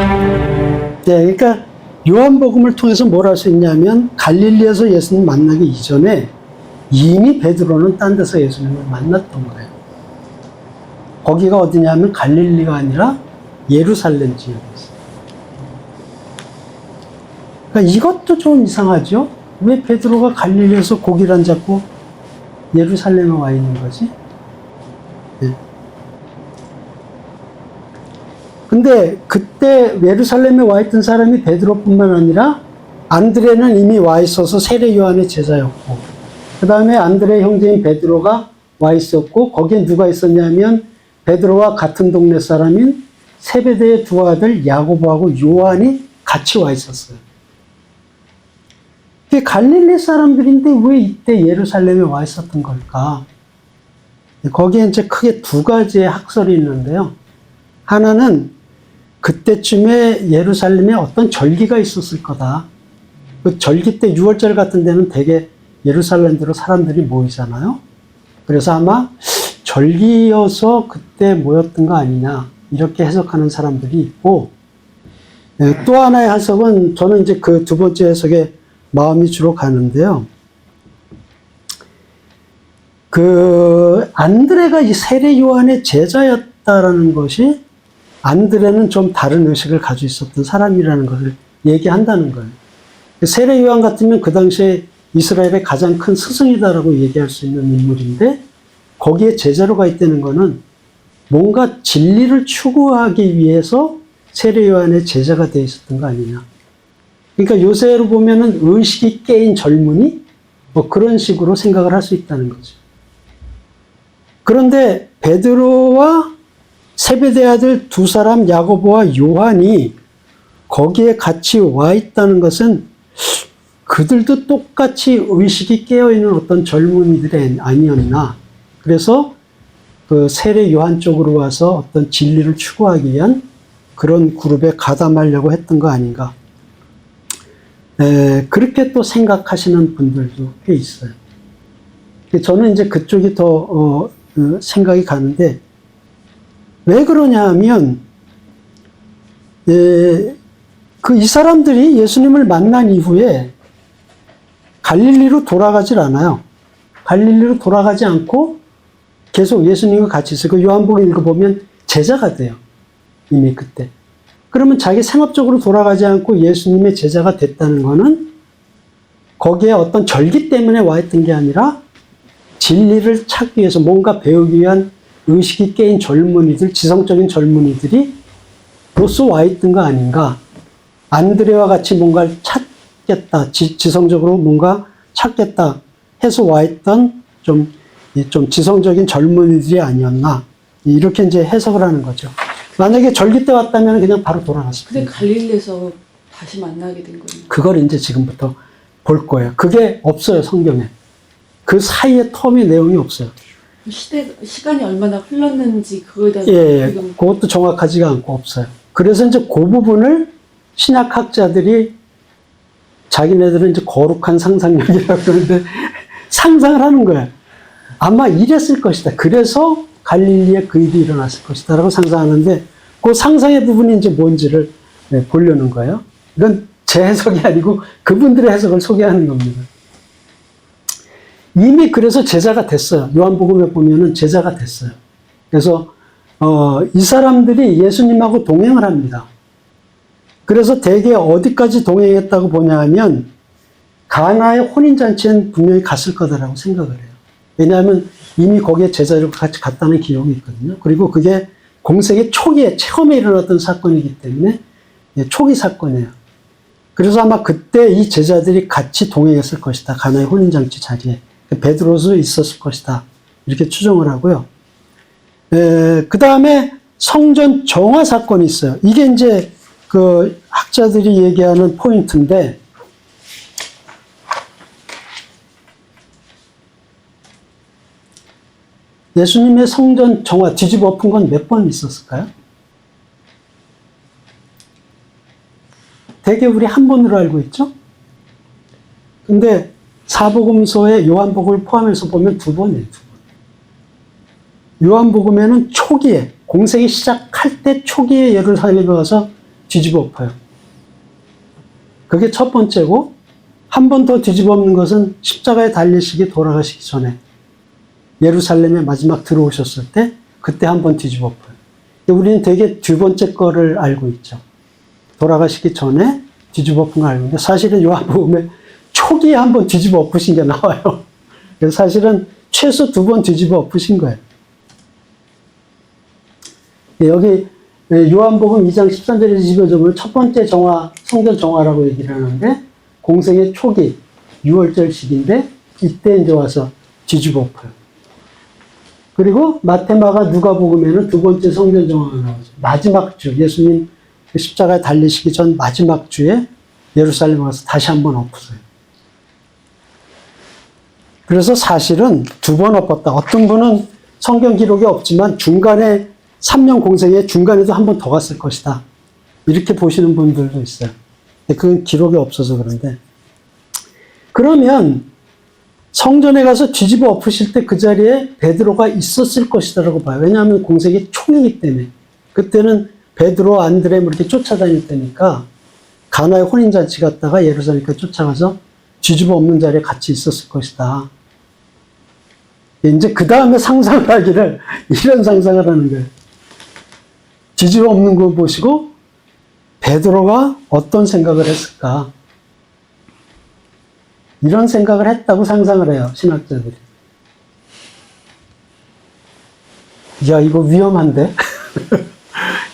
[SPEAKER 1] 네, 그러니까 요한복음을 통해서 뭘 할 수 있냐면 갈릴리에서 예수님 만나기 이전에 이미 베드로는 딴 데서 예수님을 만났던 거예요. 거기가 어디냐면 갈릴리가 아니라 예루살렘 지역이었어요. 그러니까 이것도 좀 이상하죠? 왜 베드로가 갈릴리에서 고기를 안 잡고 예루살렘에 와 있는 거지? 네. 근데 그때 예루살렘에 와 있던 사람이 베드로뿐만 아니라 안드레는 이미 와 있어서 세례 요한의 제자였고, 그 다음에 안드레 형제인 베드로가 와 있었고, 거기에 누가 있었냐면 베드로와 같은 동네 사람인 세베대의 두 아들 야고보하고 요한이 같이 와 있었어요. 이게 갈릴리 사람들인데 왜 이때 예루살렘에 와 있었던 걸까? 거기에 이제 크게 두 가지의 학설이 있는데요. 하나는 그때쯤에 예루살렘에 어떤 절기가 있었을 거다. 그 절기 때 6월절 같은 데는 되게 예루살렘으로 사람들이 모이잖아요. 그래서 아마 절기여서 그때 모였던 거 아니냐, 이렇게 해석하는 사람들이 있고, 또 하나의 해석은 저는 이제 그 두 번째 해석에 마음이 주로 가는데요. 그 안드레가 이 세례 요한의 제자였다라는 것이, 안드레는 좀 다른 의식을 가지고 있었던 사람이라는 것을 얘기한다는 거예요. 세례 요한 같으면 그 당시에 이스라엘의 가장 큰 스승이다라고 얘기할 수 있는 인물인데, 거기에 제자로 가 있다는 거는 뭔가 진리를 추구하기 위해서 세례 요한의 제자가 되어 있었던 거 아니냐. 그러니까 요새로 보면은 의식이 깨인 젊은이? 뭐 그런 식으로 생각을 할 수 있다는 거죠. 그런데 베드로와 세베대 아들 두 사람 야고보와 요한이 거기에 같이 와 있다는 것은 그들도 똑같이 의식이 깨어있는 어떤 젊은이들이 아니었나. 그래서 그 세례 요한 쪽으로 와서 어떤 진리를 추구하기 위한 그런 그룹에 가담하려고 했던 거 아닌가. 그렇게 또 생각하시는 분들도 꽤 있어요. 저는 이제 그쪽이 더 생각이 가는데, 왜 그러냐 하면, 이 사람들이 예수님을 만난 이후에 갈릴리로 돌아가질 않아요. 갈릴리로 돌아가지 않고 계속 예수님과 같이 있어요. 그 요한복음 읽어보면 제자가 돼요. 이미 그때. 그러면 자기 생업적으로 돌아가지 않고 예수님의 제자가 됐다는 거는 거기에 어떤 절기 때문에 와 있던 게 아니라 진리를 찾기 위해서 뭔가 배우기 위한 의식이 깨인 젊은이들, 지성적인 젊은이들이 로서 와 있던 거 아닌가. 안드레와 같이 뭔가를 찾겠다. 지성적으로 뭔가 찾겠다 해서 와 있던 좀 지성적인 젊은이들이 아니었나. 이렇게 이제 해석을 하는 거죠. 만약에 절기 때 왔다면 그냥 바로 돌아갔을
[SPEAKER 2] 근데
[SPEAKER 1] 거예요.
[SPEAKER 2] 갈릴리에서 다시 만나게 된 거예요.
[SPEAKER 1] 그걸 이제 지금부터 볼 거예요. 그게 없어요, 성경에. 그 사이에 텀의 내용이 없어요.
[SPEAKER 2] 시간이 얼마나 흘렀는지 그거에 대한 지금
[SPEAKER 1] 그것도 정확하지가 않고 없어요. 그래서 이제 그 부분을 신학학자들이 자기네들은 이제 거룩한 상상력이라고 그러는데 상상을 하는 거예요. 아마 이랬을 것이다. 그래서 갈릴리에 그 일이 일어났을 것이다 라고 상상하는데, 그 상상의 부분이 이제 뭔지를 보려는 거예요. 이건 제 해석이 아니고 그분들의 해석을 소개하는 겁니다. 이미 그래서 제자가 됐어요. 요한복음에 보면은 제자가 됐어요. 그래서 이 사람들이 예수님하고 동행을 합니다. 그래서 대개 어디까지 동행했다고 보냐 하면 가나의 혼인잔치엔 분명히 갔을 거다라고 생각을 해요. 왜냐하면 이미 거기에 제자로 같이 갔다는 기록이 있거든요. 그리고 그게 공생의 초기에 처음에 일어났던 사건이기 때문에 초기 사건이에요. 그래서 아마 그때 이 제자들이 같이 동행했을 것이다. 가나의 혼인잔치 자리에. 베드로도 있었을 것이다. 이렇게 추정을 하고요. 그 다음에 성전 정화 사건이 있어요. 이게 이제 그 학자들이 얘기하는 포인트인데, 예수님의 성전 정화 뒤집어 엎은 건 몇 번 있었을까요? 대개 우리 한 번으로 알고 있죠? 근데 사복음서의 요한복음을 포함해서 보면 두 번이에요. 두 번. 요한복음에는 초기에, 공생이 시작할 때 초기에 예루살렘에 와서 뒤집어 엎어요. 그게 첫 번째고, 한 번 더 뒤집어 엎는 것은 십자가에 달리시기 돌아가시기 전에 예루살렘에 마지막 들어오셨을 때 그때 한 번 뒤집어 엎어요. 우리는 되게 두 번째 거를 알고 있죠. 돌아가시기 전에 뒤집어 엎은 걸 알고 있는데 사실은 요한복음에 초기에 한 번 뒤집어 엎으신 게 나와요. 그래서 사실은 최소 2번 뒤집어 엎으신 거예요. 여기 요한복음 2장 13절에 20절 보면 첫 번째 정화, 성전 정화라고 얘기를 하는데 공생의 초기, 6월절 시기인데 이때 이제 와서 뒤집어 엎어요. 그리고 마테마가 누가복음에는 두 번째 성전 정화가 나오죠. 마지막 주, 예수님 십자가에 달리시기 전 마지막 주에 예루살렘에 와서 다시 한번 엎으세요. 그래서 사실은 2번 엎었다. 어떤 분은 성경 기록이 없지만 중간에 3년 공생의 중간에도 한 번 더 갔을 것이다. 이렇게 보시는 분들도 있어요. 근데 그건 기록이 없어서 그런데. 그러면 성전에 가서 뒤집어 엎으실 때 그 자리에 베드로가 있었을 것이다라고 봐요. 왜냐하면 공생이 총이기 때문에. 그때는 베드로, 안드레 이렇게 쫓아다닐 때니까 가나의 혼인잔치 갔다가 예루살렘까지 쫓아가서 뒤집어 엎는 자리에 같이 있었을 것이다. 이제 그 다음에 상상을 하기를 이런 상상을 하는 거예요. 뒤집어 엎는 거 보시고 베드로가 어떤 생각을 했을까? 이런 생각을 했다고 상상을 해요, 신학자들이. 야, 이거 위험한데?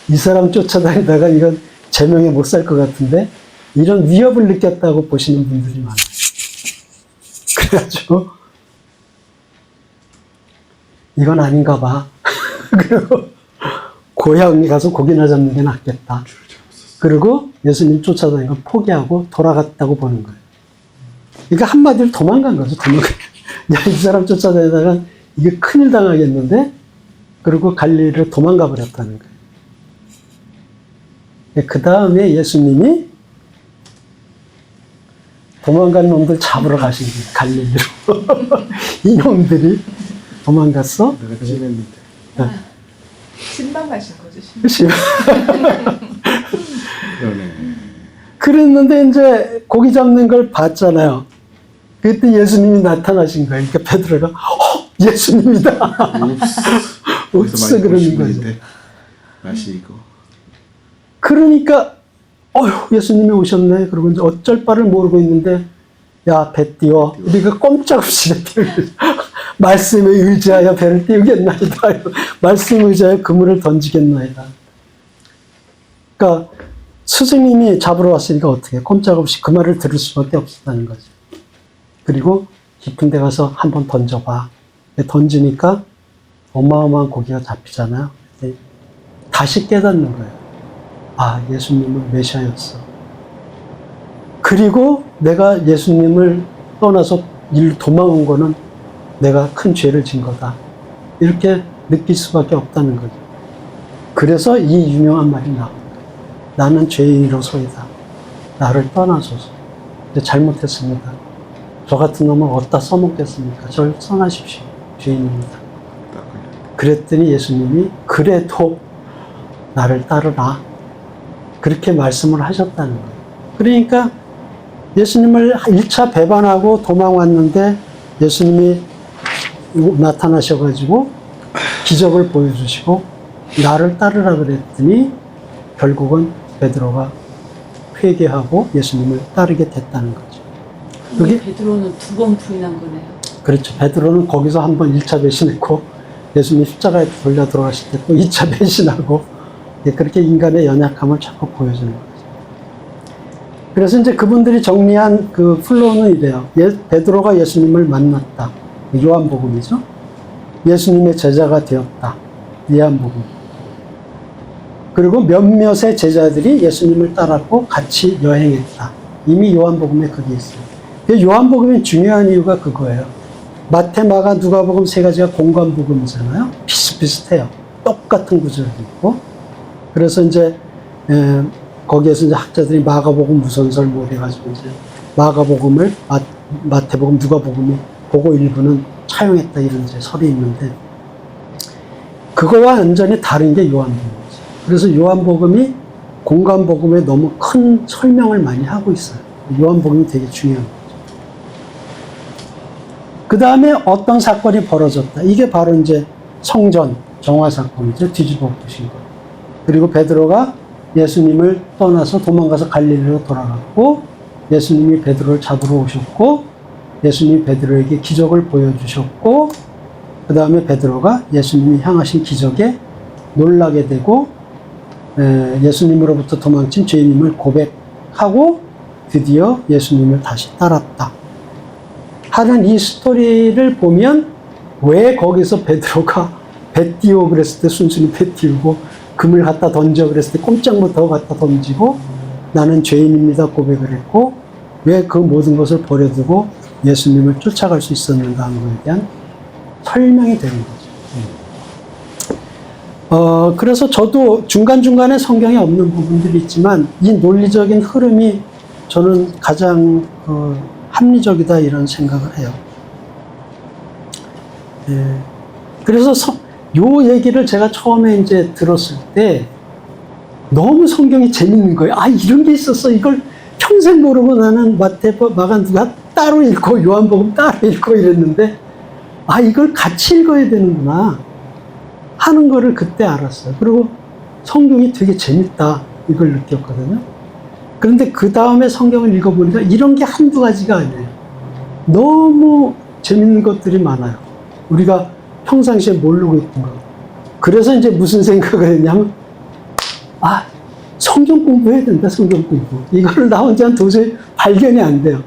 [SPEAKER 1] 이 사람 쫓아다니다가 이건 제명에 못 살 것 같은데? 이런 위협을 느꼈다고 보시는 분들이 많아요. 그래가지고, 이건 아닌가 봐. 그리고 고향에 가서 고기나 잡는 게 낫겠다. 그리고 예수님 쫓아다니는 걸 포기하고 돌아갔다고 보는 거예요. 그러니까 한마디로 도망간 거죠. 야, 이 사람 쫓아다니다가 이게 큰일 당하겠는데? 그리고 갈릴리로 도망가 버렸다는 거예요. 그 다음에 예수님이 도망간 놈들 잡으러 가신 거예요. 갈릴리로. 이놈들이 도망갔어?
[SPEAKER 3] 내가 찜했는데.
[SPEAKER 6] 신방하신 거죠, 신방.
[SPEAKER 3] 그러네.
[SPEAKER 1] 그랬는데 이제 고기 잡는 걸 봤잖아요. 그때 예수님이 나타나신 거예요. 그러니까 베드로가 예수님이다. 옥스 그러는 거죠.
[SPEAKER 3] 맛이 이거.
[SPEAKER 1] 그러니까 예수님이 오셨네. 그러고 이제 어쩔 바를 모르고 있는데 야, 배 띄워. 우리가 꼼짝없이 말씀에 의지하여 배를 띄우겠나이다. 말씀에 의지하여 그물을 던지겠나이다. 그러니까 스승님이 잡으러 왔으니까 어떻게 해? 꼼짝없이 그 말을 들을 수밖에 없었다는 거죠. 그리고 깊은 데 가서 한번 던져봐. 던지니까 어마어마한 고기가 잡히잖아요. 다시 깨닫는 거예요. 아, 예수님은 메시아였어. 그리고 내가 예수님을 떠나서 일로 도망온 거는 내가 큰 죄를 진 거다. 이렇게 느낄 수밖에 없다는 거죠. 그래서 이 유명한 말이 나옵니다. 나는 죄인으로소이다. 나를 떠나소서. 이제 잘못했습니다. 저 같은 놈을 어디다 써먹겠습니까? 저를 떠나십시오. 죄인입니다. 그랬더니 예수님이 그래도 나를 따르라. 그렇게 말씀을 하셨다는 거예요. 그러니까 예수님을 1차 배반하고 도망왔는데 예수님이 나타나셔가지고 기적을 보여주시고 나를 따르라 그랬더니 결국은 베드로가 회개하고 예수님을 따르게 됐다는 거죠.
[SPEAKER 2] 그게 베드로는 2번 부인한 거네요.
[SPEAKER 1] 그렇죠. 베드로는 거기서 한번 1차 배신했고 예수님 십자가에 돌려 들어가실 때 또 2차 배신하고 그렇게 인간의 연약함을 자꾸 보여주는 거죠. 그래서 이제 그분들이 정리한 그 플로우는 이래요. 베드로가 예수님을 만났다. 요한복음이죠. 예수님의 제자가 되었다. 요한복음. 그리고 몇몇의 제자들이 예수님을 따랐고 같이 여행했다. 이미 요한복음에 그게 있어요. 요한복음이 중요한 이유가 그거예요. 마태, 마가, 누가복음 3가지가 공관복음이잖아요. 비슷비슷해요. 똑같은 구절이 있고. 그래서 이제 거기에서 이제 학자들이 마가복음 우선설 뭐 해가지고 이제 마가복음을 마태복음, 누가복음이 그거 일부는 차용했다 이런 이제 설이 있는데 그거와 완전히 다른 게 요한복음이죠. 그래서 요한복음이 공간복음에 너무 큰 설명을 많이 하고 있어요. 요한복음이 되게 중요한 거죠. 그 다음에 어떤 사건이 벌어졌다. 이게 바로 이제 성전 정화 사건이죠. 뒤집어 엎으신 거. 그리고 베드로가 예수님을 떠나서 도망가서 갈릴리로 돌아갔고, 예수님이 베드로를 잡으러 오셨고, 예수님이 베드로에게 기적을 보여주셨고, 그 다음에 베드로가 예수님이 향하신 기적에 놀라게 되고, 예수님으로부터 도망친 죄인임을 고백하고 드디어 예수님을 다시 따랐다 하는 이 스토리를 보면, 왜 거기서 베드로가 배 띄워 그랬을 때 순순히 배 띄우고, 금을 갖다 던져 그랬을 때 꼼짝 못하고 갖다 던지고, 나는 죄인입니다 고백을 했고, 왜 그 모든 것을 버려두고 예수님을 쫓아갈 수 있었는가 하는 것에 대한 설명이 되는 거죠. 그래서 저도 중간중간에 성경에 없는 부분들이 있지만, 이 논리적인 흐름이 저는 가장 합리적이다 이런 생각을 해요. 그래서 요 얘기를 제가 처음에 이제 들었을 때 너무 성경이 재밌는 거예요. 아, 이런 게 있었어. 이걸 평생 모르고 나는 마태복음, 마가복음 따로 읽고 요한복음 따로 읽고 이랬는데, 아, 이걸 같이 읽어야 되는구나 하는 거를 그때 알았어요. 그리고 성경이 되게 재밌다 이걸 느꼈거든요. 그런데 그 다음에 성경을 읽어보니까 이런 게 한두 가지가 아니에요. 너무 재밌는 것들이 많아요. 우리가 평상시에 모르고 있던 거. 그래서 이제 무슨 생각을 했냐면, 아, 성경 공부해야 된다, 성경 공부. 이거를 나 혼자는 도저히 발견이 안 돼요.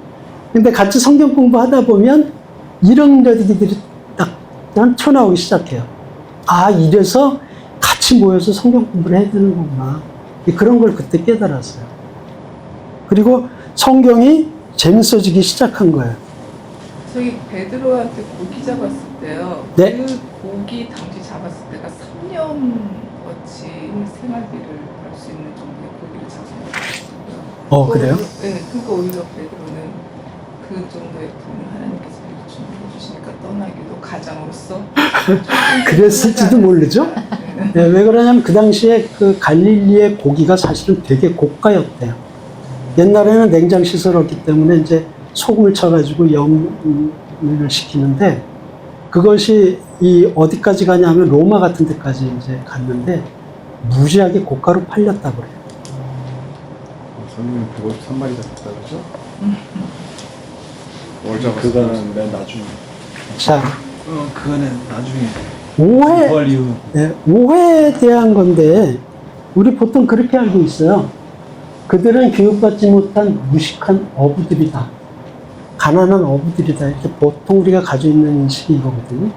[SPEAKER 1] 근데 같이 성경 공부하다 보면 이런 얘기들이 딱 튀어나오기 시작해요. 아, 이래서 같이 모여서 성경 공부를 해야 되는 거구나. 그런 걸 그때 깨달았어요. 그리고 성경이 재밌어지기 시작한 거예요.
[SPEAKER 6] 저희 베드로한테 고기 잡았을 때요.
[SPEAKER 1] 네.
[SPEAKER 6] 그 고기 당시 잡았을 때가 3년어치 생활비를 할 수 있는 정도의 고기를 잡았어요.
[SPEAKER 1] 그래요?
[SPEAKER 6] 네, 그러니까 오히려 베드로는 그 정도의 돈을 하나님께서 준비해 주시니까 떠나기도 가장으로서
[SPEAKER 1] 그랬을지도 모르죠? 네, 왜 그러냐면 그 당시에 그 갈릴리의 고기가 사실은 되게 고가였대요. 옛날에는 냉장 시설이 없기 때문에 이제 소금을 쳐가지고 염을 시키는데, 그것이 이 어디까지 가냐면 로마 같은 데까지 이제 갔는데 무지하게 고가로 팔렸다고 그래요.
[SPEAKER 3] 선생님 153마리 잡았다 그러죠? 뭘 잡았어요?
[SPEAKER 4] 그거는 맨 나중에.
[SPEAKER 1] 자,
[SPEAKER 5] 그거는 나중에
[SPEAKER 1] 오해,
[SPEAKER 5] 부활 이후
[SPEAKER 1] 네, 오해에 대한 건데, 우리 보통 그렇게 알고 있어요. 그들은 교육받지 못한 무식한 어부들이다. 가난한 어부들이다. 이렇게 보통 우리가 가지고 있는 인식이 이거거든요.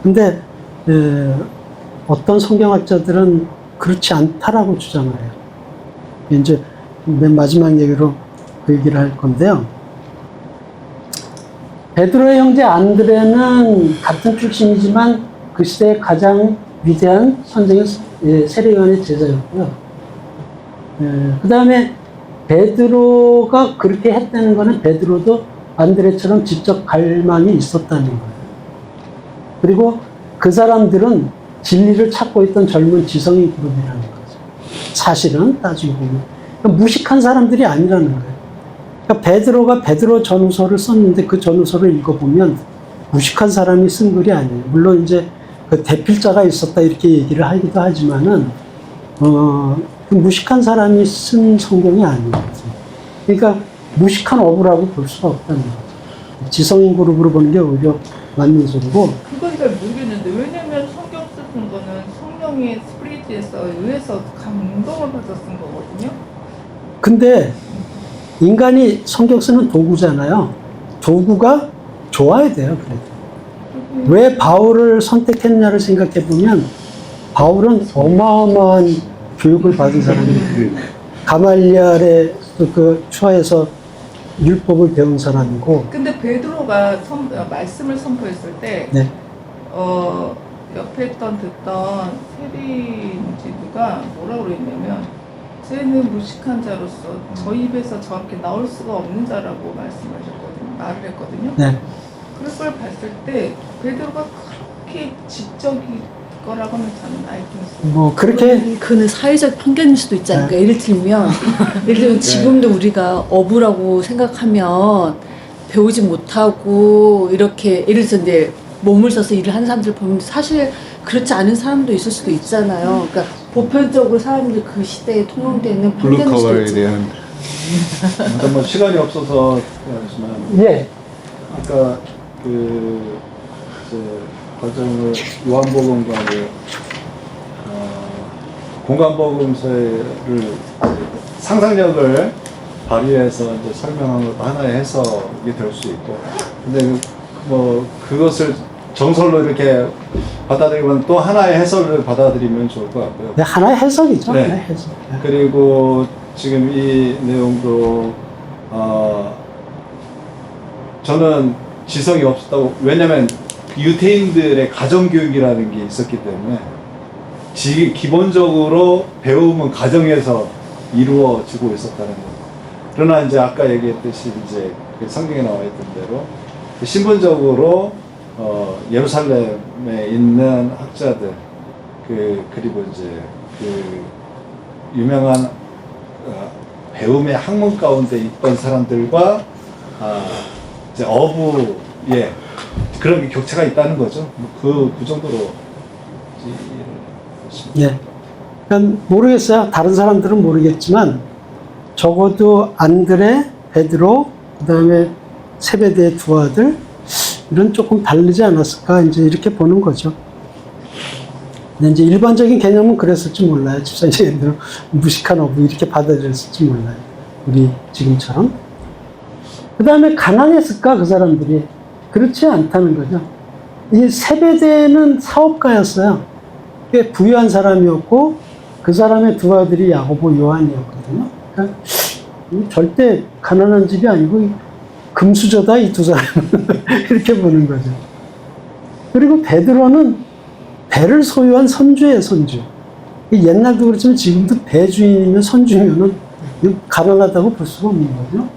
[SPEAKER 1] 근데 어떤 성경학자들은 그렇지 않다라고 주장을 해요. 이제 맨 마지막 얘기로 그 얘기를 할 건데요. 베드로의 형제 안드레는 같은 출신이지만 그 시대의 가장 위대한 선생의 세례요한의 제자였고요. 그 다음에 베드로가 그렇게 했다는 거는 베드로도 안드레처럼 지적 갈망이 있었다는 거예요. 그리고 그 사람들은 진리를 찾고 있던 젊은 지성인 그룹이라는 거죠. 사실은 따지고 보면. 그러니까 무식한 사람들이 아니라는 거예요. 그러니까 베드로가 베드로 전후서를 썼는데 그 전후서를 읽어보면 무식한 사람이 쓴 글이 아니에요. 물론 이제 그 대필자가 있었다 이렇게 얘기를 하기도 하지만은, 그 무식한 사람이 쓴 성경이 아니거든요. 그러니까 무식한 어부라고 볼 수가 없다는 거죠. 지성인 그룹으로 보는 게 오히려 맞는 소리고.
[SPEAKER 6] 그건 잘 모르겠는데, 왜냐면 성경 쓰는 거는 성령의 스피릿에서 의해서 감동을 받아 쓴 거거든요.
[SPEAKER 1] 근데 인간이 성경 쓰는 도구잖아요. 도구가 좋아야 돼요. 그래도. 왜 바울을 선택했냐를 생각해 보면, 바울은 어마어마한 교육을 받은 사람이에요. 가말리알의 그 추하에서 율법을 배운 사람이고.
[SPEAKER 6] 근데 베드로가 말씀을 선포했을 때,
[SPEAKER 1] 네.
[SPEAKER 6] 옆에 듣던 세리인지 누가 뭐라고 그랬냐면, 쟤는 무식한 자로서 저 입에서 저렇게 나올 수가 없는 자라고 말을 했거든요.
[SPEAKER 1] 네.
[SPEAKER 6] 그걸 봤을 때 베드로가 그렇게 지적이 거라고는 저는 알고 있어요.
[SPEAKER 1] 뭐 그렇게
[SPEAKER 2] 그는 사회적 편견일 수도 있지 않을까. 예를 들면 지금도 우리가 어부라고 생각하면 배우지 못하고 이렇게 예를 들어서 이제 몸을 써서 일을 하는 사람들 보면 사실 그렇지 않은 사람도 있을 수도 있잖아요. 그러니까 보편적으로 사람들 그 시대에 통용되는 편견일 수도
[SPEAKER 3] 블루커버에
[SPEAKER 2] 있지.
[SPEAKER 3] 대한
[SPEAKER 4] 근데 뭐 시간이 없어서 하지만
[SPEAKER 1] 예.
[SPEAKER 4] 아까 그 이제 과정을 요한복음과 공간복음서를 상상력을 발휘해서 이제 설명한 것도 하나의 해석이 될 수 있고, 근데 뭐 그것을 정설로 이렇게 받아들이면 또 하나의 해석을 받아들이면 좋을 것 같고요.
[SPEAKER 1] 네, 하나의 해석이죠.
[SPEAKER 4] 네.
[SPEAKER 1] 하나의 해석. 네.
[SPEAKER 4] 그리고 지금 이 내용도 저는 지성이 없었다고, 왜냐면 유태인들의 가정교육이라는 게 있었기 때문에 기본적으로 배움은 가정에서 이루어지고 있었다는 거. 그러나 이제 아까 얘기했듯이 이제 그 성경에 나와 있던 대로 신분적으로 예루살렘에 있는 학자들 그리고 이제 그 유명한 배움의 학문 가운데 있던 사람들과 이제 어부의 그런 격차가 있다는 거죠. 그 정도로 이해를 했습니다.
[SPEAKER 1] 예. 그러니까 모르겠어요. 다른 사람들은 모르겠지만 적어도 안드레, 베드로, 그다음에 세베대의 두 아들 이런 조금 다르지 않았을까 이제 이렇게 보는 거죠. 근데 이제 일반적인 개념은 그랬을지 몰라요. 집사님들 무식한 어부 이렇게 받아들였을지 몰라요. 우리 지금처럼. 그다음에 가난했을까 그 사람들이? 그렇지 않다는 거죠. 이 세베대는 사업가였어요. 꽤 부유한 사람이었고 그 사람의 두 아들이 야고보, 요한이었거든요. 그러니까 절대 가난한 집이 아니고 금수저다 이 두 사람은 이렇게 보는 거죠. 그리고 베드로는 배를 소유한 선주예요, 선주. 옛날도 그렇지만 지금도 배 주인이면 선주면은 가난하다고 볼 수가 없는 거죠.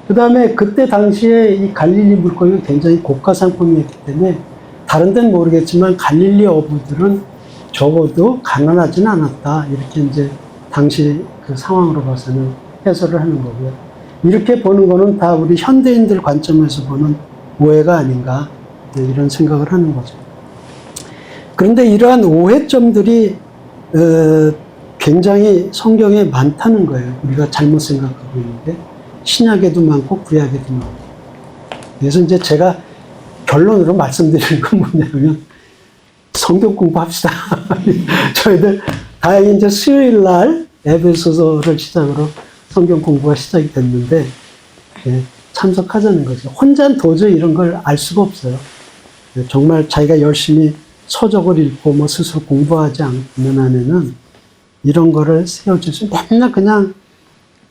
[SPEAKER 1] 그 다음에 그때 당시에 이 갈릴리 물고기가 굉장히 고가 상품이었기 때문에 다른 데는 모르겠지만 갈릴리 어부들은 적어도 가난하지는 않았다. 이렇게 이제 당시 그 상황으로 봐서는 해설을 하는 거고요. 이렇게 보는 거는 다 우리 현대인들 관점에서 보는 오해가 아닌가 이런 생각을 하는 거죠. 그런데 이러한 오해점들이 굉장히 성경에 많다는 거예요. 우리가 잘못 생각하고 있는데 신약에도 많고 구약에도 많고. 그래서 이제 제가 결론으로 말씀드리는 건 뭐냐면 성경 공부합시다. 저희들 다행히 이제 수요일 날 에베소서를 시작으로 성경 공부가 시작이 됐는데 참석하자는 거죠. 혼자는 도저히 이런 걸 알 수가 없어요. 정말 자기가 열심히 서적을 읽고 뭐 스스로 공부하지 않는 한에는 이런 거를 세워줄 수 맨날 그냥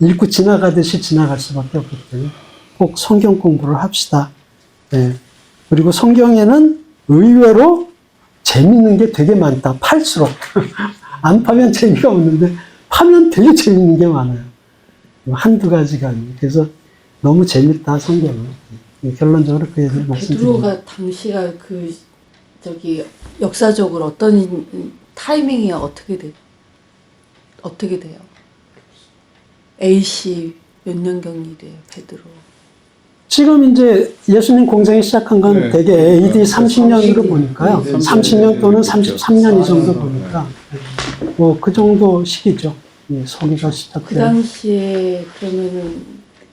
[SPEAKER 1] 읽고 지나가듯이 지나갈 수밖에 없기 때문에 꼭 성경 공부를 합시다. 그리고 성경에는 의외로 재밌는 게 되게 많다. 팔수록. 안 파면 재미가 없는데 파면 되게 재밌는 게 많아요. 한두 가지가 아니에요. 그래서 너무 재밌다, 성경은. 결론적으로 그 얘기를 말씀드립니다.
[SPEAKER 2] 베드로가 당시가 역사적으로 어떤 타이밍이 어떻게 돼요? AC 몇 년경 일이에요, 베드로?
[SPEAKER 1] 지금 이제 예수님 공생이 시작한 건
[SPEAKER 3] 네.
[SPEAKER 1] 대개 AD 30년으로
[SPEAKER 2] 30년.
[SPEAKER 1] 보니까요.
[SPEAKER 3] 네.
[SPEAKER 1] 30년 또는 33년 이 정도
[SPEAKER 3] 네.
[SPEAKER 1] 보니까 뭐 그 정도 시기죠. 서기가
[SPEAKER 2] 그
[SPEAKER 1] 시작된.
[SPEAKER 2] 당시에 그러면은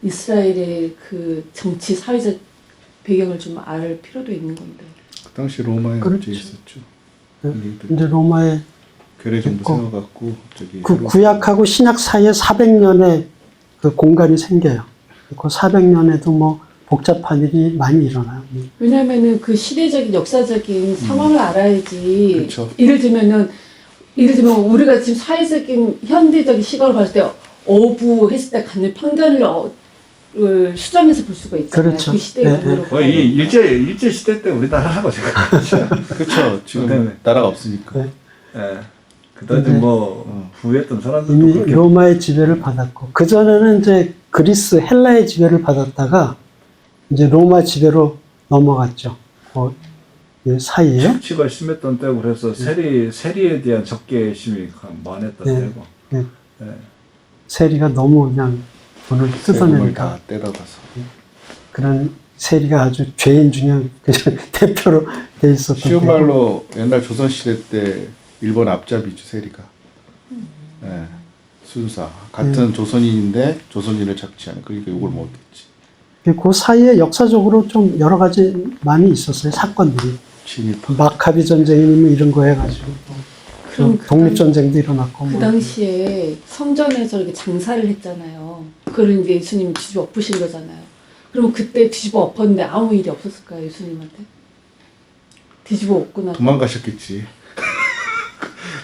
[SPEAKER 2] 이스라엘의 그 정치 사회적 배경을 좀 알 필요도 있는 건데.
[SPEAKER 3] 그 당시 로마에
[SPEAKER 1] 그렇죠.
[SPEAKER 3] 있었죠.
[SPEAKER 1] 네. 이제 로마에
[SPEAKER 3] 괴뢰 정부
[SPEAKER 1] 있고.
[SPEAKER 3] 세워갖고
[SPEAKER 1] 그 구약하고 신약 사이에 400년의 그 공간이 생겨요. 그 400년에도 뭐 복잡한 일이 많이 일어나요.
[SPEAKER 2] 왜냐면은 그 시대적인 역사적인 상황을 알아야지.
[SPEAKER 3] 그렇죠.
[SPEAKER 2] 예를 들면 우리가 지금 사회적인 현대적인 시각을 봤을 때 어부했을 때 갖는 편견을 수정해서 볼 수가 있잖아요.
[SPEAKER 1] 그렇죠.
[SPEAKER 2] 그 시대의
[SPEAKER 1] 네,
[SPEAKER 2] 눈으로.
[SPEAKER 4] 거의 일제 시대 때 우리나라라고 생각하죠.
[SPEAKER 3] 그렇죠. 지금
[SPEAKER 4] 네.
[SPEAKER 3] 나라가 없으니까.
[SPEAKER 1] 네.
[SPEAKER 4] 그다음에
[SPEAKER 1] 네.
[SPEAKER 4] 뭐 부했던 사람들도
[SPEAKER 1] 이미
[SPEAKER 4] 그렇게
[SPEAKER 1] 로마의 지배를 받았고 그 전에는 이제 그리스 헬라의 지배를 받았다가 이제 로마 지배로 넘어갔죠. 사이에
[SPEAKER 4] 착취가 심했던 때고 그래서 세리에 대한 적개심이 많았던
[SPEAKER 1] 네.
[SPEAKER 4] 때고.
[SPEAKER 1] 네.
[SPEAKER 4] 네.
[SPEAKER 1] 세리가 너무 그냥 돈을
[SPEAKER 3] 세금을
[SPEAKER 1] 뜯어내니까
[SPEAKER 3] 다 때려가서.
[SPEAKER 1] 그런 세리가 아주 죄인 중에 그냥 대표로 돼 있었던
[SPEAKER 3] 쉬운
[SPEAKER 1] 때고.
[SPEAKER 3] 말로 옛날 조선시대 때 일본 앞잡이죠, 세리가. 예, 순사. 같은 조선인인데 조선인을 착취하는. 그러니까 욕을 못했지.
[SPEAKER 1] 그 사이에 역사적으로 좀 여러 가지 많이 있었어요. 사건들이.
[SPEAKER 3] 친일파.
[SPEAKER 1] 마카비 전쟁이니 뭐 이런 거 해가지고
[SPEAKER 2] 그럼
[SPEAKER 1] 또 독립전쟁도 일어났고
[SPEAKER 2] 그
[SPEAKER 1] 뭐.
[SPEAKER 2] 당시에 성전에서 이렇게 장사를 했잖아요. 그걸 이제 예수님이 뒤집어 엎으신 거잖아요. 그럼 그때 뒤집어 엎었는데 아무 일이 없었을까요, 예수님한테? 뒤집어 엎고 나서.
[SPEAKER 3] 도망가셨겠지.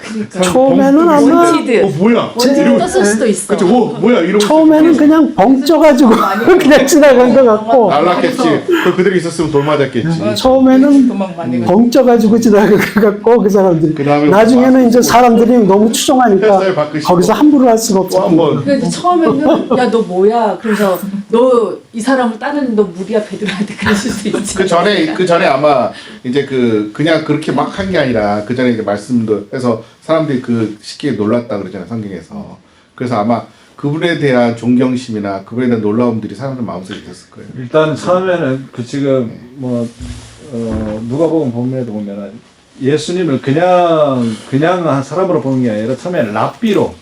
[SPEAKER 2] 그러니까.
[SPEAKER 1] 처음에는 아마
[SPEAKER 2] 원티드.
[SPEAKER 3] 뭐야?
[SPEAKER 2] 원티드
[SPEAKER 3] 이러고-
[SPEAKER 2] 떴을 수도 있어.
[SPEAKER 3] 그치, 뭐야? 이러고
[SPEAKER 1] 처음에는 그냥 벙쪄가지고 그냥 지나간 것 같고
[SPEAKER 3] 날랐겠지. 그대로 있었으면 돌 맞았겠지.
[SPEAKER 1] 처음에는
[SPEAKER 6] 도망 많이 가.
[SPEAKER 1] 벙쪄가지고 지나간 것 같고 그 사람들이
[SPEAKER 3] 그다음에
[SPEAKER 1] 나중에는 이제 사람들이 너무 추종하니까
[SPEAKER 3] 햇살 바꾸시고.
[SPEAKER 1] 거기서 함부로 할 수가
[SPEAKER 3] 또
[SPEAKER 1] 없었고
[SPEAKER 3] 한번
[SPEAKER 2] 근데 처음에는 야 너 뭐야? 그래서 너 이 사람을 따르는 너 무리야 베드로한테 그러실 수 있지.
[SPEAKER 3] 그 전에 아마 이제 그냥 그렇게 막 한 게 아니라 그 전에 이제 말씀도 해서 사람들이 그 쉽게 놀랐다 그러잖아요, 성경에서. 그래서 아마 그분에 대한 존경심이나 그분에 대한 놀라움들이 사람들 마음속에 있었을 거예요.
[SPEAKER 4] 일단 처음에는 그 지금 누가복음 본문에도 보면은 예수님을 그냥 한 사람으로 보는 게 아니라 처음에 랍비로.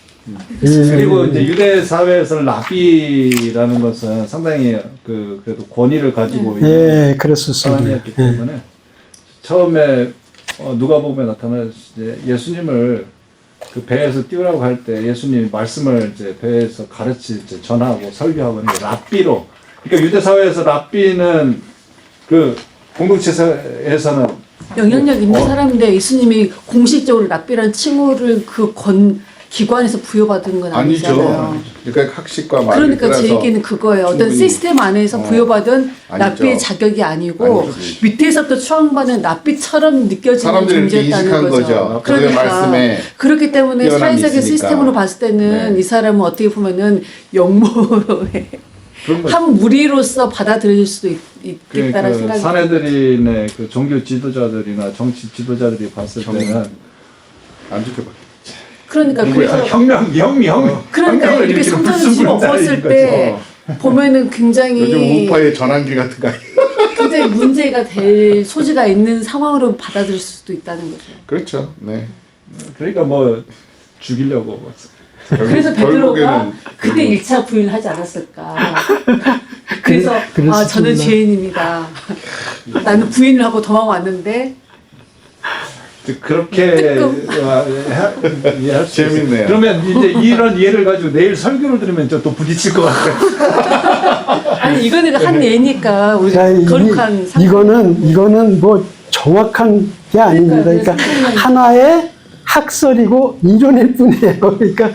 [SPEAKER 4] 그리고 이제 유대 사회에서는 랍비라는 것은 상당히 그래도 권위를 가지고 있는
[SPEAKER 1] 예, 그랬었습니다.
[SPEAKER 4] 사람이었기 때문에 처음에 누가복음에 나타나는 이제 예수님을 그 배에서 띄우라고 할 때 예수님이 말씀을 이제 배에서 이제 전하고 설교하고 하는 게 랍비로. 그러니까 유대 사회에서 랍비는 그 공동체에서는
[SPEAKER 2] 영향력 있는 사람인데 예수님이 공식적으로 랍비라는 칭호를 기관에서 부여받은 건 아니잖아요.
[SPEAKER 3] 아니죠. 그러니까 학식과 말을
[SPEAKER 2] 그러니까 제
[SPEAKER 3] 떠나서
[SPEAKER 2] 얘기는 그거예요. 어떤
[SPEAKER 3] 충분히-
[SPEAKER 2] 시스템 안에서 부여받은
[SPEAKER 3] 아니죠.
[SPEAKER 2] 랍비의 자격이 아니고
[SPEAKER 3] 아니지.
[SPEAKER 2] 밑에서부터 추앙받는 랍비처럼 느껴지는
[SPEAKER 3] 사람들이 이렇게
[SPEAKER 2] 존재였다는
[SPEAKER 3] 인식한
[SPEAKER 2] 거죠.
[SPEAKER 3] 거죠. 그의 말씀에
[SPEAKER 2] 그렇기 때문에
[SPEAKER 3] 뛰어남이
[SPEAKER 2] 사회적인
[SPEAKER 3] 있으니까.
[SPEAKER 2] 시스템으로 봤을 때는
[SPEAKER 3] 네.
[SPEAKER 2] 이 사람은 어떻게 보면은 영모의
[SPEAKER 4] 그런 거
[SPEAKER 2] 한 무리로서 받아들일 수도 있겠다는
[SPEAKER 4] 그
[SPEAKER 2] 생각이
[SPEAKER 4] 사내들인의 그 종교 지도자들이나 정치 지도자들이 봤을 때는
[SPEAKER 3] 안 좋게 봤겠지.
[SPEAKER 2] 그러니까 그래서
[SPEAKER 4] 혁명
[SPEAKER 2] 그러니까
[SPEAKER 4] 혁명을
[SPEAKER 2] 이렇게 성전을
[SPEAKER 4] 불순물을
[SPEAKER 2] 집어 엎었을
[SPEAKER 4] 따르는
[SPEAKER 2] 때 보면은
[SPEAKER 3] 요즘
[SPEAKER 2] 굉장히
[SPEAKER 3] 우파의 전환길 같은 거 아니야?
[SPEAKER 2] 굉장히 문제가 될 소지가 있는 상황으로 받아들일 수도 있다는 거죠.
[SPEAKER 3] 그렇죠. 네.
[SPEAKER 4] 그러니까 뭐 죽이려고
[SPEAKER 2] 그래서 베드로가
[SPEAKER 3] 결국에는
[SPEAKER 2] 그때 1차 부인을 하지 않았을까. 그래서
[SPEAKER 1] 그랬을
[SPEAKER 2] 저는
[SPEAKER 1] 줄이나.
[SPEAKER 2] 죄인입니다. 나는 부인을 하고 도망왔는데
[SPEAKER 4] 그렇게
[SPEAKER 2] 뜨끔.
[SPEAKER 4] 이해할 수 있어요.
[SPEAKER 3] 재밌네요.
[SPEAKER 4] 그러면 이제 이런 예를 가지고 내일 설교를 들으면 또 부딪힐 것 같아요.
[SPEAKER 2] 아니 이거는 한 예니까 우리
[SPEAKER 1] 자,
[SPEAKER 2] 거룩한
[SPEAKER 1] 이거는 뭐 정확한 게 아닙니다. 그러니까 하나의 학설이고 이론일 뿐이에요. 그러니까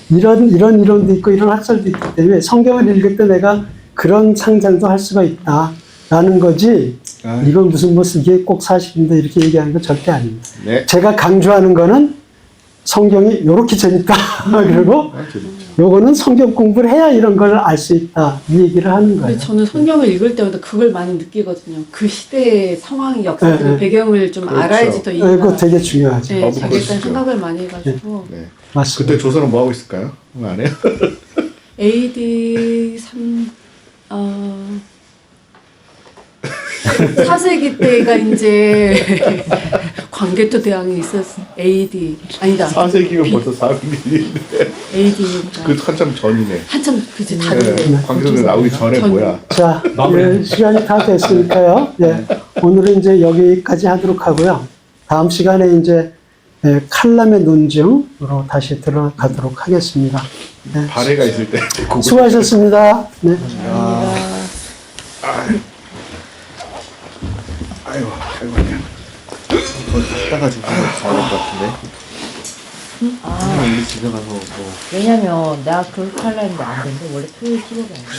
[SPEAKER 1] 이런 이론도 있고 이런 학설도 있기 때문에 성경을 읽을 때 내가 그런 상상도 할 수가 있다라는 거지. 이건 무슨 뭐 이게 꼭 사실인데 이렇게 얘기하는 건 절대 아닙니다.
[SPEAKER 3] 네.
[SPEAKER 1] 제가 강조하는 거는 성경이 요렇게 재밌다. 그리고 요거는 성경 공부를 해야 이런 걸 알 수 있다. 이 얘기를 하는
[SPEAKER 2] 근데
[SPEAKER 1] 거예요.
[SPEAKER 2] 저는 성경을 읽을 때마다 그걸 많이 느끼거든요. 그 시대의 상황, 역사적
[SPEAKER 1] 네,
[SPEAKER 2] 배경을 좀
[SPEAKER 3] 그렇죠.
[SPEAKER 2] 알아야지 더
[SPEAKER 1] 이거
[SPEAKER 2] 이해가
[SPEAKER 1] 되게 중요하죠.
[SPEAKER 2] 네,
[SPEAKER 3] 너무
[SPEAKER 2] 자기에 대한
[SPEAKER 3] 그러시죠.
[SPEAKER 2] 생각을 많이 해가지고
[SPEAKER 3] 네.
[SPEAKER 1] 맞습니다.
[SPEAKER 3] 그때 조선은 뭐 하고 있을까요? 그거 안 해요?
[SPEAKER 2] AD 4세기 때가 이제 광개토 대왕이 있었 AD 아니다
[SPEAKER 3] 4세기면 벌써 400년인데
[SPEAKER 2] AD니까
[SPEAKER 3] 그 한참 전이네.
[SPEAKER 2] 한참 그치 다르네.
[SPEAKER 3] 네. 광교도 나오기 전에
[SPEAKER 2] 전-
[SPEAKER 3] 뭐야?
[SPEAKER 1] 자, 시간이 다 됐으니까요. 예, 오늘은 이제 여기까지 하도록 하고요. 다음 시간에 이제 칼람의 논증으로 다시 들어가도록 하겠습니다. 네,
[SPEAKER 3] 발해가 있을 때.
[SPEAKER 1] 수고하셨습니다. 네.
[SPEAKER 3] 아이고, 따가지고 잘할 것 같은데.
[SPEAKER 10] 왜냐면 내가 그렇게 하려 했는데 안 된대. 원래 토요일 수업이 안 돼.